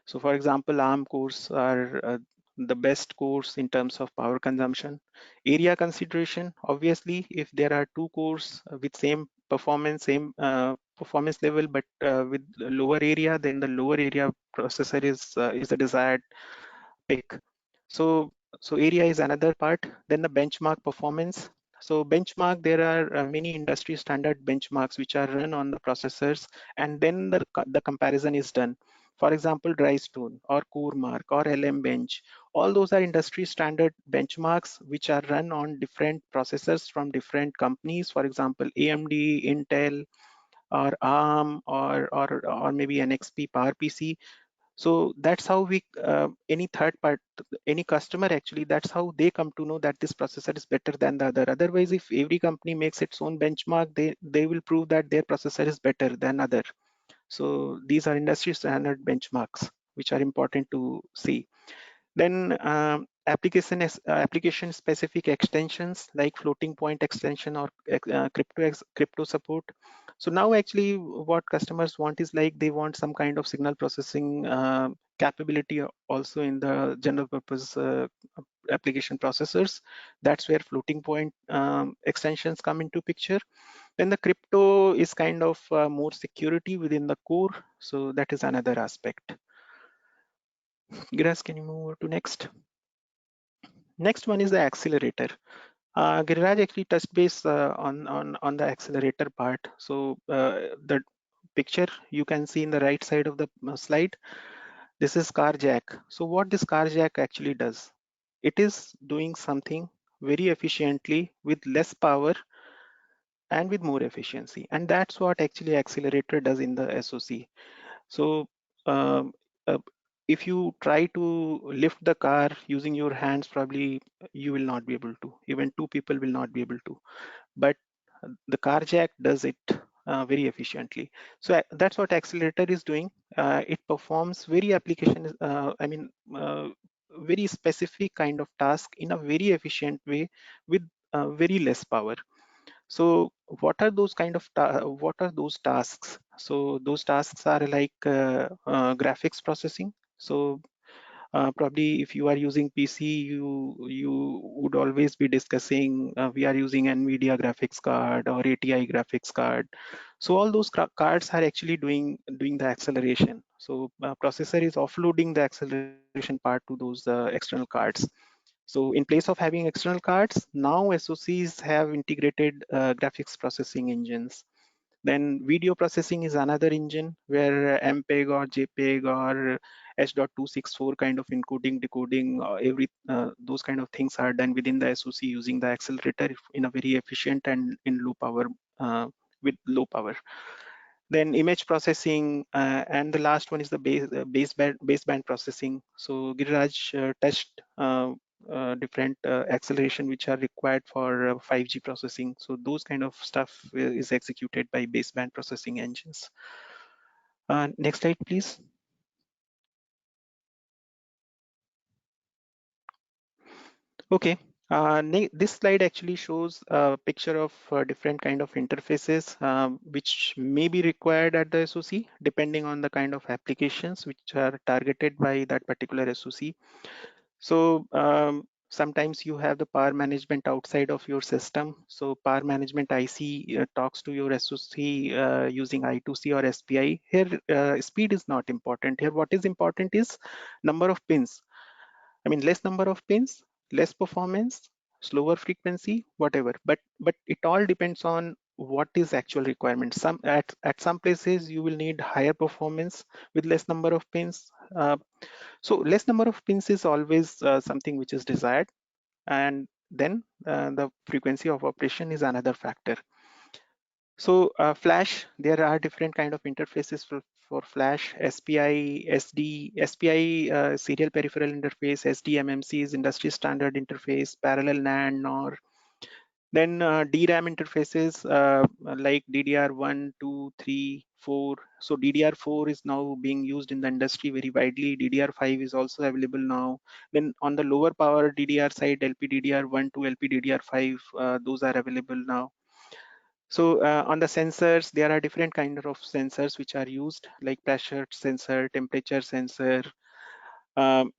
So for example, ARM cores are the best cores in terms of power consumption. Area consideration, obviously, if there are 2 cores with same performance level, but with lower area, then the lower area processor is the desired pick. So area is another part. Then the benchmark performance. So benchmark, there are many industry standard benchmarks which are run on the processors, and then the comparison is done. For example, Drystone or CoreMark or LM-Bench, all those are industry standard benchmarks which are run on different processors from different companies. For example, AMD, Intel, or ARM, or maybe NXP PowerPC. So that's how we any third part, any customer, actually, that's how they come to know that this processor is better than the other. Otherwise, if every company makes its own benchmark, they will prove that their processor is better than other. So these are industry standard benchmarks which are important to see. Then application specific extensions like floating point extension or crypto support. So now actually what customers want is, like, they want some kind of signal processing capability also in the general purpose application processors. That's where floating point extensions come into picture. Then the crypto is kind of more security within the core. So that is another aspect. Giras, can you move over to next? Next one is the accelerator. Giriraj actually touched base on the accelerator part. So the picture you can see in the right side of the slide, this is car jack. So what this car jack actually does, it is doing something very efficiently with less power and with more efficiency, and that's what actually accelerator does in the SoC. So um, uh, if you try to lift the car using your hands, probably you will not be able to. Even 2 people will not be able to. But the car jack does it very efficiently. So that's what accelerator is doing. It performs very very specific kind of task in a very efficient way with very less power. So what are those kind of what are those tasks? So those tasks are like graphics processing. So probably if you are using PC, you would always be discussing we are using NVIDIA graphics card or ATI graphics card. So all those cards are actually doing the acceleration. So processor is offloading the acceleration part to those external cards. So in place of having external cards, now SoCs have integrated graphics processing engines. Then video processing is another engine where MPEG or JPEG or H.264 kind of encoding, decoding, those kind of things are done within the SoC using the accelerator in a very efficient and in low power, with low power. Then image processing, and the last one is the baseband processing. So Giriraj touched different acceleration which are required for 5G processing. So those kind of stuff is executed by baseband processing engines. Next slide, please. Okay. This slide actually shows a picture of different kind of interfaces which may be required at the SoC depending on the kind of applications which are targeted by that particular SoC. So sometimes you have the power management outside of your system. So power management IC talks to your SoC using I2C or SPI. Here speed is not important. Here what is important is number of pins. I mean, less number of pins, less performance, slower frequency, whatever. But it all depends on what is actual requirement. Some at some places you will need higher performance with less number of pins. So less number of pins is always something which is desired, and then the frequency of operation is another factor. So Flash, there are different kind of interfaces for Flash, SPI, SD, SPI serial peripheral interface, SDMMC is industry standard interface, parallel NAND, NOR. Then DRAM interfaces like DDR1, 2, 3, 4. So DDR4 is now being used in the industry very widely. DDR5 is also available now. Then on the lower power DDR side, LPDDR1 to LPDDR5, those are available now. So on the sensors, there are different kind of sensors which are used, like pressure sensor, temperature sensor, um,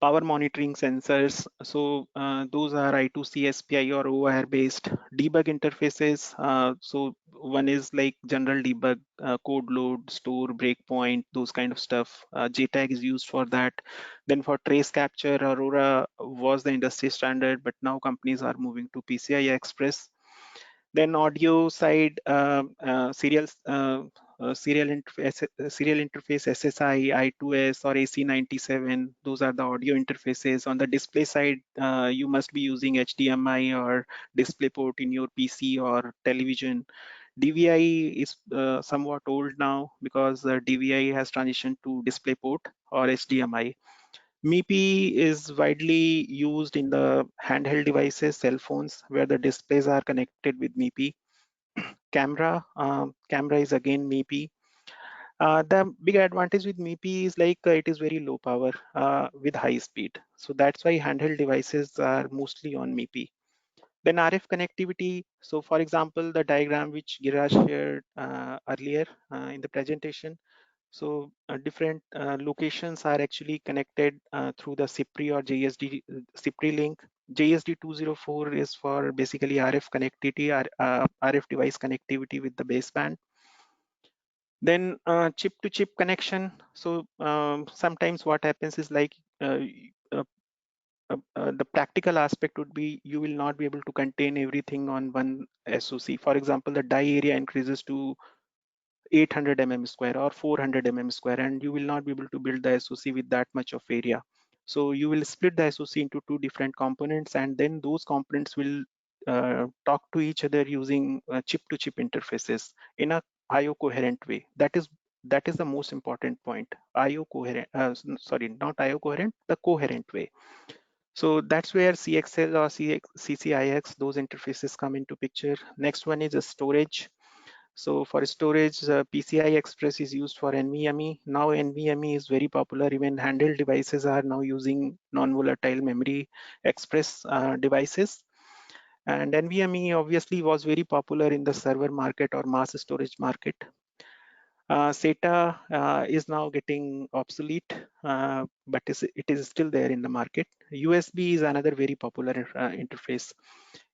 power monitoring sensors. So those are I2C, SPI or OIR based. Debug interfaces. So one is like general debug, code load, store, breakpoint, those kind of stuff. JTAG is used for that. Then for trace capture, Aurora was the industry standard, but now companies are moving to PCI Express. Then audio side, serial interface SSI, I2S or AC97. Those are the audio interfaces. On the display side, you must be using HDMI or DisplayPort in your PC or television. DVI is somewhat old now because DVI has transitioned to DisplayPort or HDMI. MIPI is widely used in the handheld devices, cell phones, where the displays are connected with MIPI. Camera is again MIPI. The big advantage with MIPI is like it is very low power with high speed. So that's why handheld devices are mostly on MIPI. Then RF connectivity. So for example, the diagram which Giriraj shared earlier in the presentation. So different locations are actually connected through the CIPRI or JSD CIPRI link. JSD 204 is for basically RF connectivity, RF device connectivity with the baseband. Then chip-to-chip connection. So sometimes what happens is like the practical aspect would be you will not be able to contain everything on one SoC. For example, the die area increases to 800 mm square or 400 mm square, and you will not be able to build the SoC with that much of area. So you will split the SoC into two different components, and then those components will talk to each other using chip-to-chip interfaces in a IO coherent way. That is the most important point. IO coherent, sorry, not IO coherent, the coherent way. So that's where CXL or CCIX, those interfaces come into picture. Next one is a storage. So for storage, PCI Express is used for NVMe. Now NVMe is very popular. Even handheld devices are now using non-volatile memory express devices. And NVMe obviously was very popular in the server market or mass storage market. SATA is now getting obsolete, but it is still there in the market. USB is another very popular interface.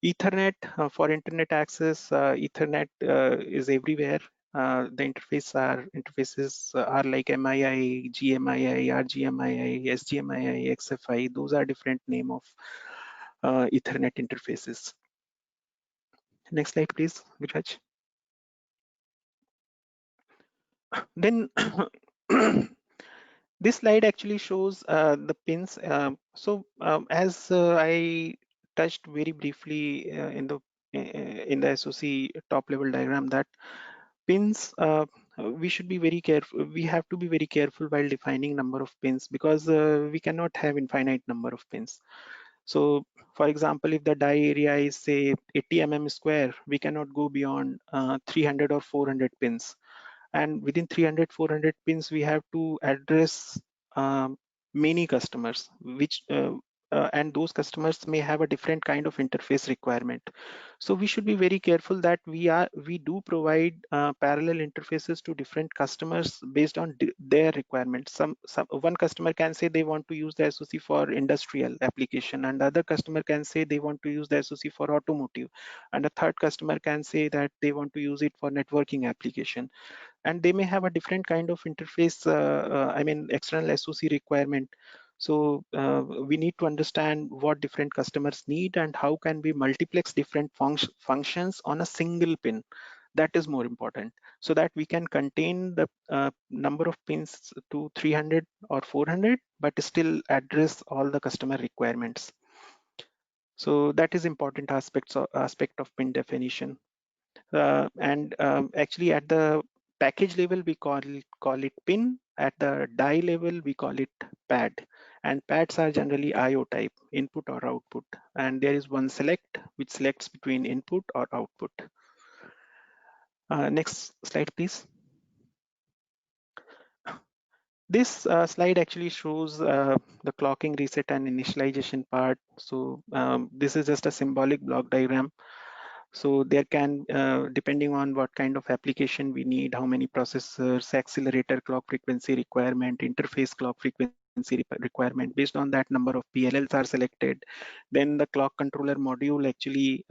Ethernet for internet access, Ethernet is everywhere. the interfaces are like MII, GMII, RGMII, SGMII, XFI. Those are different name of Ethernet interfaces. Next slide, please, Viraj. Then this slide actually shows the pins. As I touched very briefly in the SOC top level diagram, that pins, we should be very careful. We have to be very careful while defining number of pins, because we cannot have infinite number of pins. So for example, if the die area is say 80 mm square, we cannot go beyond 300 or 400 pins. And within 300 400 pins, we have to address many customers, which and those customers may have a different kind of interface requirement. So we should be very careful that we do provide parallel interfaces to different customers based on their requirements. One customer can say they want to use the SoC for industrial application, and the other customer can say they want to use the SoC for automotive, and a third customer can say that they want to use it for networking application. And they may have a different kind of interface, I mean external SoC requirement. So we need to understand what different customers need and how can we multiplex different functions on a single pin. That is more important, so that we can contain the number of pins to 300 or 400, but still address all the customer requirements. So that is important aspect of pin definition. Actually at the package level, we call it pin. At the die level, we call it pad. And pads are generally IO type, input or output. And there is one select, which selects between input or output. Next slide, please. This slide actually shows the clocking, reset, and initialization part. So this is just a symbolic block diagram. So there can, depending on what kind of application we need, how many processors, accelerator clock frequency requirement, interface clock frequency requirement, based on that number of PLLs are selected. Then the clock controller module actually,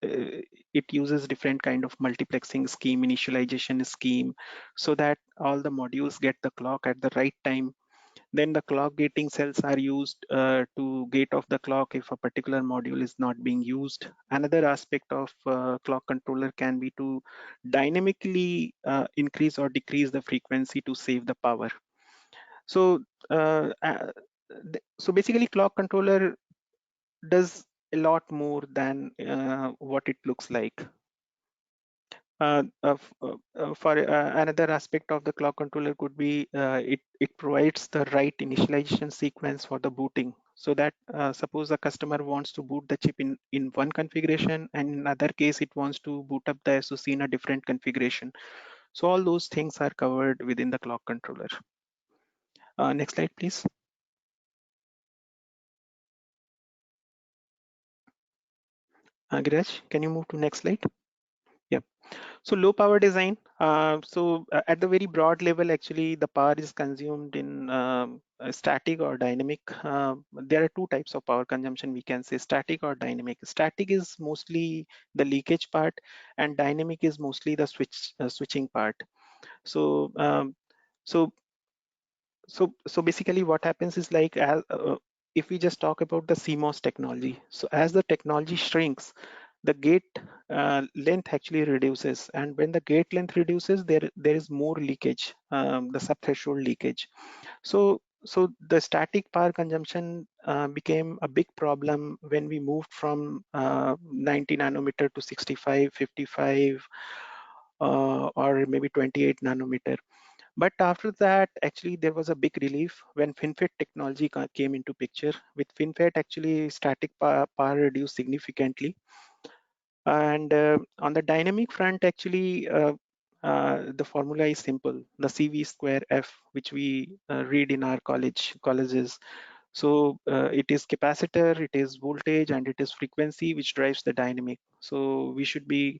it uses different kind of multiplexing scheme, initialization scheme, so that all the modules get the clock at the right time. Then the clock gating cells are used to gate off the clock if a particular module is not being used. Another aspect of clock controller can be to dynamically increase or decrease the frequency to save the power. So so basically clock controller does a lot more than what it looks like. For another aspect of the clock controller could be it provides the right initialization sequence for the booting, so that suppose a customer wants to boot the chip in one configuration, and in other case it wants to boot up the SoC in a different configuration. So all those things are covered within the clock controller. Next slide, please. Giraj, can you move to next slide? Yeah. So low power design. At the very broad level, actually, the power is consumed in static or dynamic. There are two types of power consumption, we can say, static or dynamic. Static is mostly the leakage part, and dynamic is mostly the switching part. So basically what happens is like, if we just talk about the CMOS technology, so as the technology shrinks, the gate length actually reduces, and when the gate length reduces, there is more leakage, the subthreshold leakage. So the static power consumption became a big problem when we moved from 90 nanometer to 65, 55, or maybe 28 nanometer. But after that, actually, there was a big relief when FinFET technology came into picture. With FinFET, actually, static power reduced significantly. And on the dynamic front, actually, the formula is simple: the CV square F, which we read in our colleges. So it is capacitor, it is voltage, and it is frequency which drives the dynamic. So we should be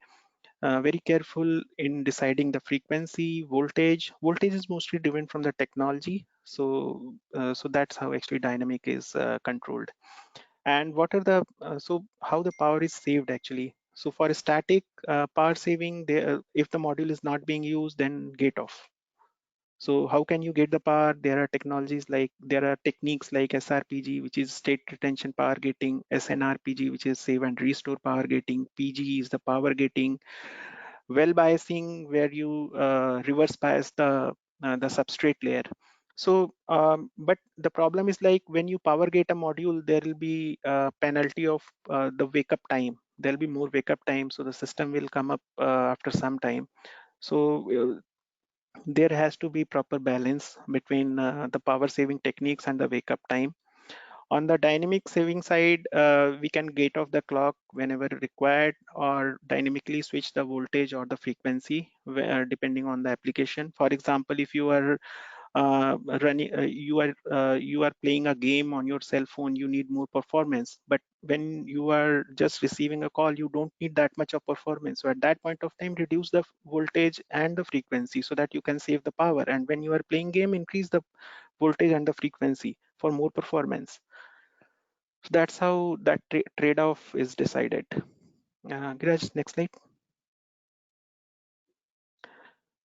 very careful in deciding the frequency. Voltage is mostly driven from the technology. So so that's how actually dynamic is controlled. And what are the so how the power is saved actually? So for static power saving, if the module is not being used, then gate off. So how can you get the power? There are techniques like SRPG, which is state retention power gating, SNRPG, which is save and restore power gating, PG is the power gating, well biasing, where you reverse bias the substrate layer. So, but the problem is, like, when you power gate a module, there will be a penalty of the wake up time. There'll be more wake up time, so the system will come up after some time. So there has to be proper balance between the power saving techniques and the wake up time. On the dynamic saving side, we can gate off the clock whenever required, or dynamically switch the voltage or the frequency depending on the application. For example, if you are you are playing a game on your cell phone, you need more performance, but when you are just receiving a call, you don't need that much of performance. So at that point of time, reduce the voltage and the frequency so that you can save the power, and when you are playing game, increase the voltage and the frequency for more performance. So that's how that trade-off is decided. Giraj, next slide.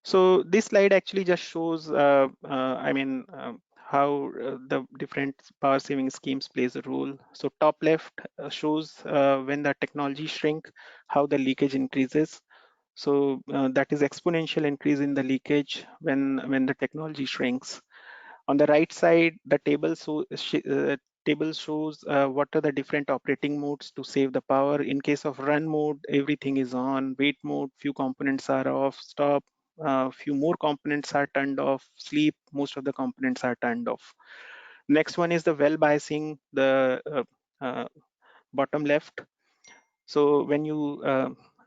So this slide actually just shows, how the different power saving schemes plays a role. So top left shows when the technology shrink, how the leakage increases. So that is exponential increase in the leakage when the technology shrinks. On the right side, the table shows what are the different operating modes to save the power. In case of run mode, everything is on. Wait mode, few components are off. Stop, few more components are turned off. Sleep, most of the components are turned off. Next one is the well biasing, the bottom left. So when you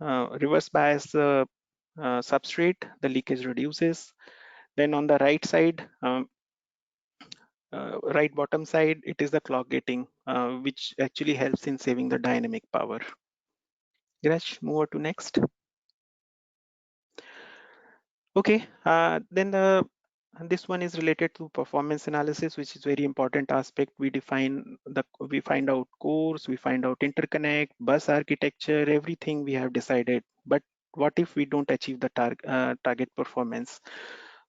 reverse bias the substrate, the leakage reduces. Then on the right side, right bottom side, it is the clock gating, which actually helps in saving the dynamic power. Giraj, move on to next. Okay, then this one is related to performance analysis, which is very important aspect. We find out cores, we find out interconnect, bus architecture, everything we have decided. But what if we don't achieve the target performance?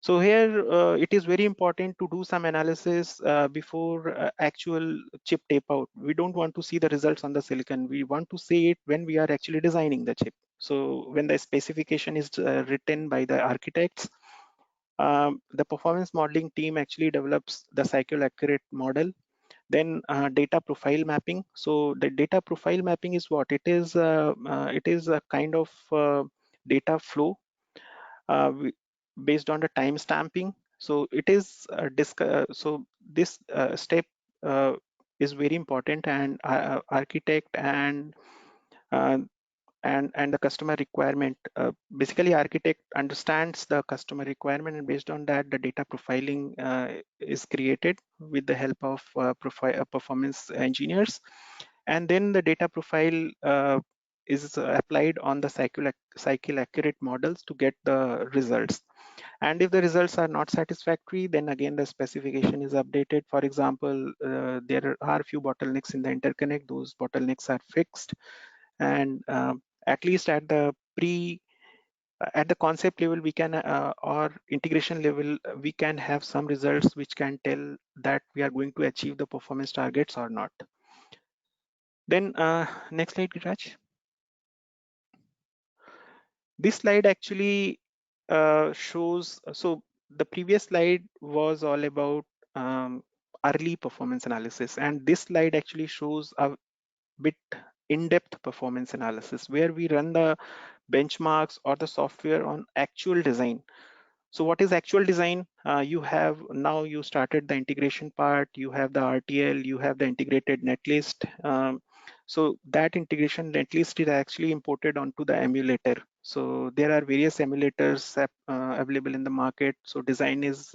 So here it is very important to do some analysis before actual chip tape out. We don't want to see the results on the silicon. We want to see it when we are actually designing the chip. So when the specification is written by the architects, the performance modeling team actually develops the cycle accurate model. Then data profile mapping. So the data profile mapping is what? It is a kind of data flow based on the time stamping. So it is so this step is very important, and architect uh, and the customer requirement. Basically, architect understands the customer requirement, and based on that, the data profiling is created with the help of performance engineers. And then the data profile is applied on the cycle accurate models to get the results. And if the results are not satisfactory, then again the specification is updated. For example, there are a few bottlenecks in the interconnect. Those bottlenecks are fixed, and at least at the concept level, we can or integration level, we can have some results which can tell that we are going to achieve the performance targets or not. Then next slide, Giraj. This slide actually shows, so the previous slide was all about early performance analysis, and this slide actually shows a bit in-depth performance analysis where we run the benchmarks or the software on actual design. So what is actual design? You started the integration part, you have the RTL, you have the integrated netlist. So that integration netlist is actually imported onto the emulator. So there are various emulators available in the market. So design is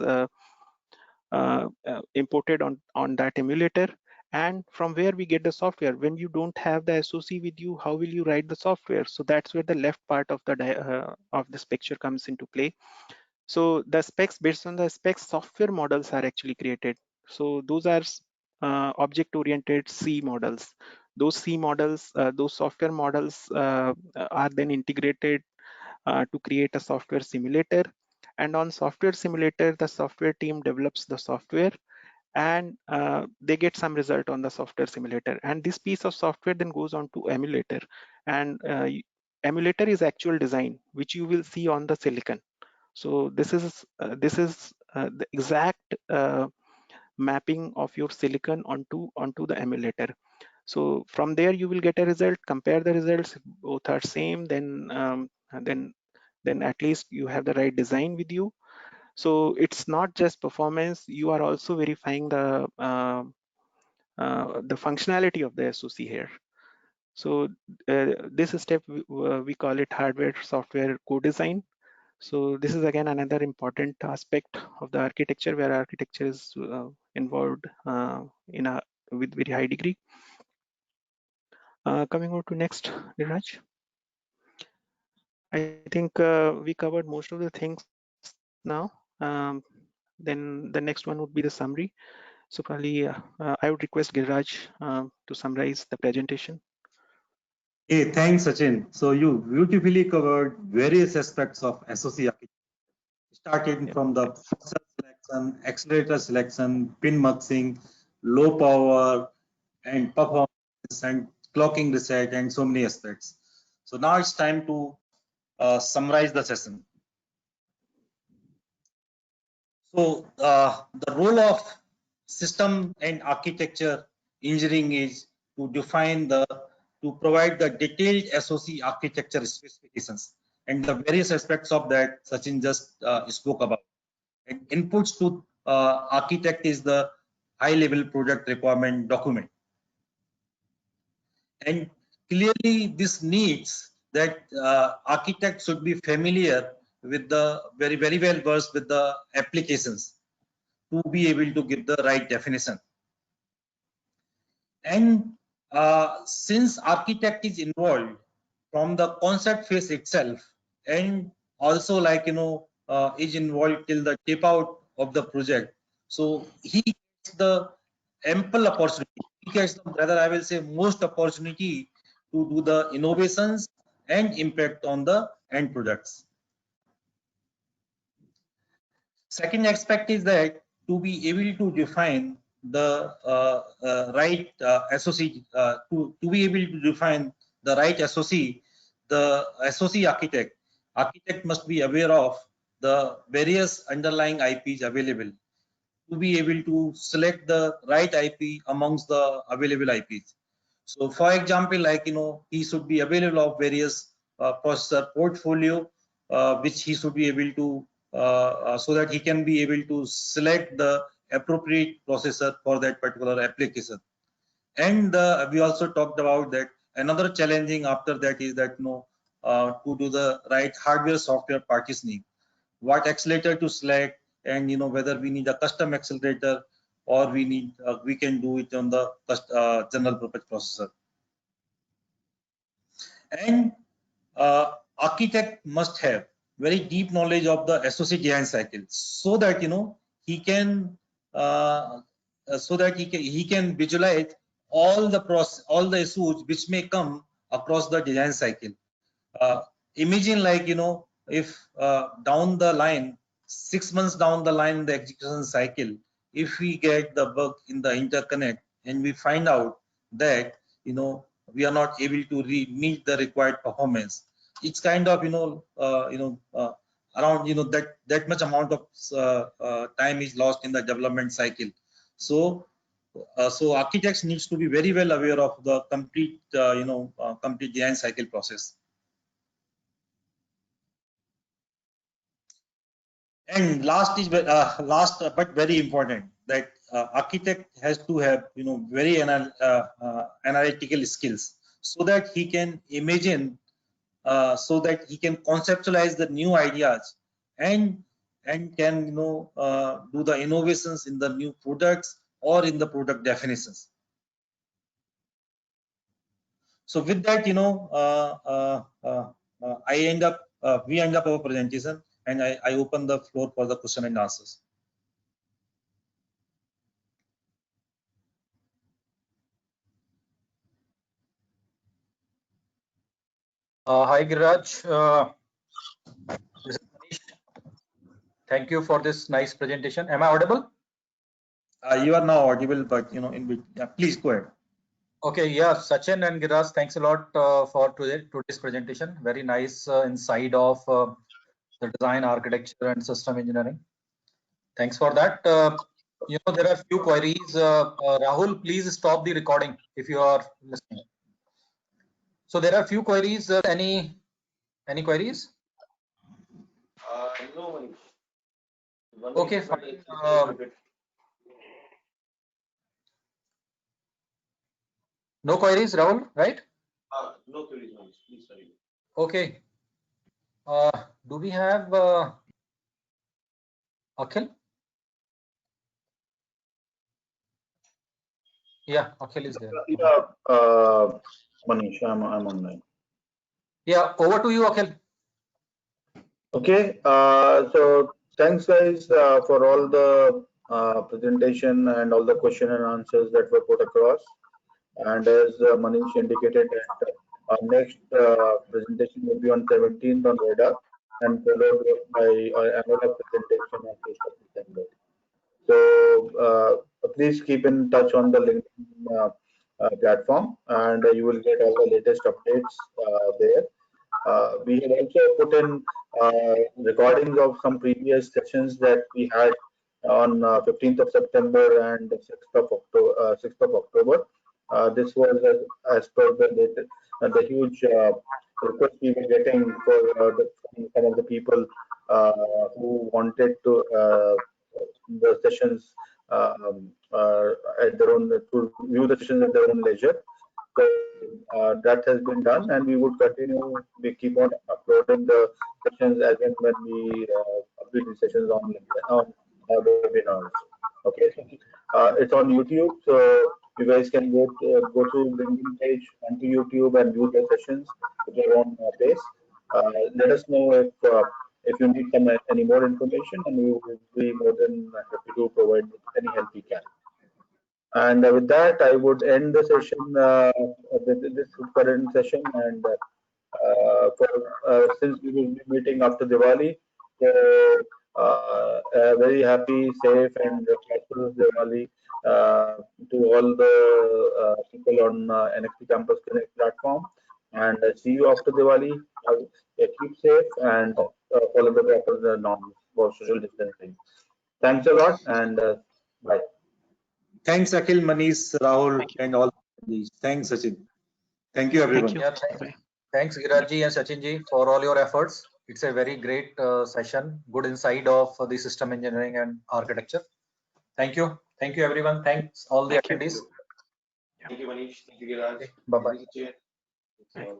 imported on that emulator. And from where we get the software. When you don't have the SOC with you, how will you write the software? So that's where the left part of this picture comes into play. So the specs, based on the specs, software models are actually created. So those are object-oriented C models. those C models, those software models are then integrated to create a software simulator. And on software simulator, the software team develops the software, and they get some result on the software simulator. And this piece of software then goes on to emulator. And emulator is actual design, which you will see on the silicon. So this is the exact mapping of your silicon onto the emulator. So from there you will get a result. Compare the results. If both are same, then at least you have the right design with you. So it's not just performance. You are also verifying the functionality of the SoC here. So this step we call it hardware software co-design. So this is again another important aspect of the architecture, where architecture is involved with very high degree. Coming on to next, Niraj. I think we covered most of the things now. Then the next one would be the summary. So probably I would request Giriraj to summarize the presentation. Hey, thanks, Sachin. So you beautifully covered various aspects of SoC architecture, starting from the processor selection, accelerator selection, pin muxing, low power and performance and clocking reset, and so many aspects. So now it's time to summarize the session. So the role of system and architecture engineering is to provide the detailed SoC architecture specifications and the various aspects of that Sachin just spoke about. And inputs to architect is the high level product requirement document. And clearly this needs that architect should be familiar with the very well versed with the applications to be able to give the right definition. And since architect is involved from the concept phase itself, and also is involved till the tape out of the project, so he gets the ample opportunity, he gets the, rather I will say most opportunity to do the innovations and impact on the end products. Second aspect is that to be able to define the right SoC, to be able to define the right SoC, the SoC architect must be aware of the various underlying IPs available to be able to select the right IP amongst the available IPs. So for example, he should be available of various processor portfolio, which he should be able to so that he can be able to select the appropriate processor for that particular application. And we also talked about that another challenging after that is that to do the right hardware software partitioning, what accelerator to select, and whether we need a custom accelerator or we can do it on the general purpose processor. And architect must have very deep knowledge of the SoC design cycle, so that he can he can visualize all the issues which may come across the design cycle. Imagine if down the line, 6 months down the line in the execution cycle, if we get the bug in the interconnect and we find out that we are not able to meet the required performance, it's kind of around that much amount of time is lost in the development cycle. So architects needs to be very well aware of the complete complete design cycle process. And last but very important, that architect has to have very analytical skills, so that he can imagine, so that he can conceptualize the new ideas and can do the innovations in the new products or in the product definitions. So with that, we end up our presentation, and I open the floor for the question and answers. Hi, Giriraj. This is Manish. Thank you for this nice presentation. Am I audible? You are now audible, but please go ahead. Okay, yeah, Sachin and Giriraj, thanks a lot for today's presentation. Very nice inside of the design, architecture, and system engineering. Thanks for that. There are few queries. Rahul, please stop the recording if you are listening. So there are few queries. Any queries? No, Okay, fine. No queries, Rahul, right? no queries, please study. Okay. Do we have Akhil? Yeah, Akhil is there. Yeah, Manish, I'm online. Yeah, over to you, Akhil. Okay, so thanks guys for all the presentation and all the question and answers that were put across. And as Manish indicated, that our next presentation will be on 17th on Radar and followed by another presentation on 1st of December. So please keep in touch on the LinkedIn platform, and you will get all the latest updates there. We have also put in recordings of some previous sessions that we had on 15th of September and 6th of October. 6th of October. This was as per the huge request we were getting for some of the people who wanted to the sessions at their own to view the sessions at their own leisure. So that has been done, and we would continue. We keep on uploading the sessions as and when we upload the sessions on webinars. Okay, so it's on YouTube, so you guys can go to LinkedIn page onto YouTube and view the sessions at your own pace. Let us know if you need any more information, and we will be more than happy to provide any help we can. And with that, I would end the session with this current session. And since we will be meeting after Diwali, so very happy, safe, and prosperous Diwali to all the people on NXT Campus Connect platform. And see you after Diwali. Keep safe and follow the proper norms for social distancing. Thanks a lot, and bye. Thanks, Akhil, Manish, Rahul, and all. Thanks, Sachin. Thank you, everyone. Thank you. Yeah, thanks, Giriraj and Sachin for all your efforts. It's a very great session, good insight of the system engineering and architecture. Thank you. Thank you, everyone. Thanks, all the attendees. Thank you, Manish. Thank you, Giriraj. Bye-bye. Bye.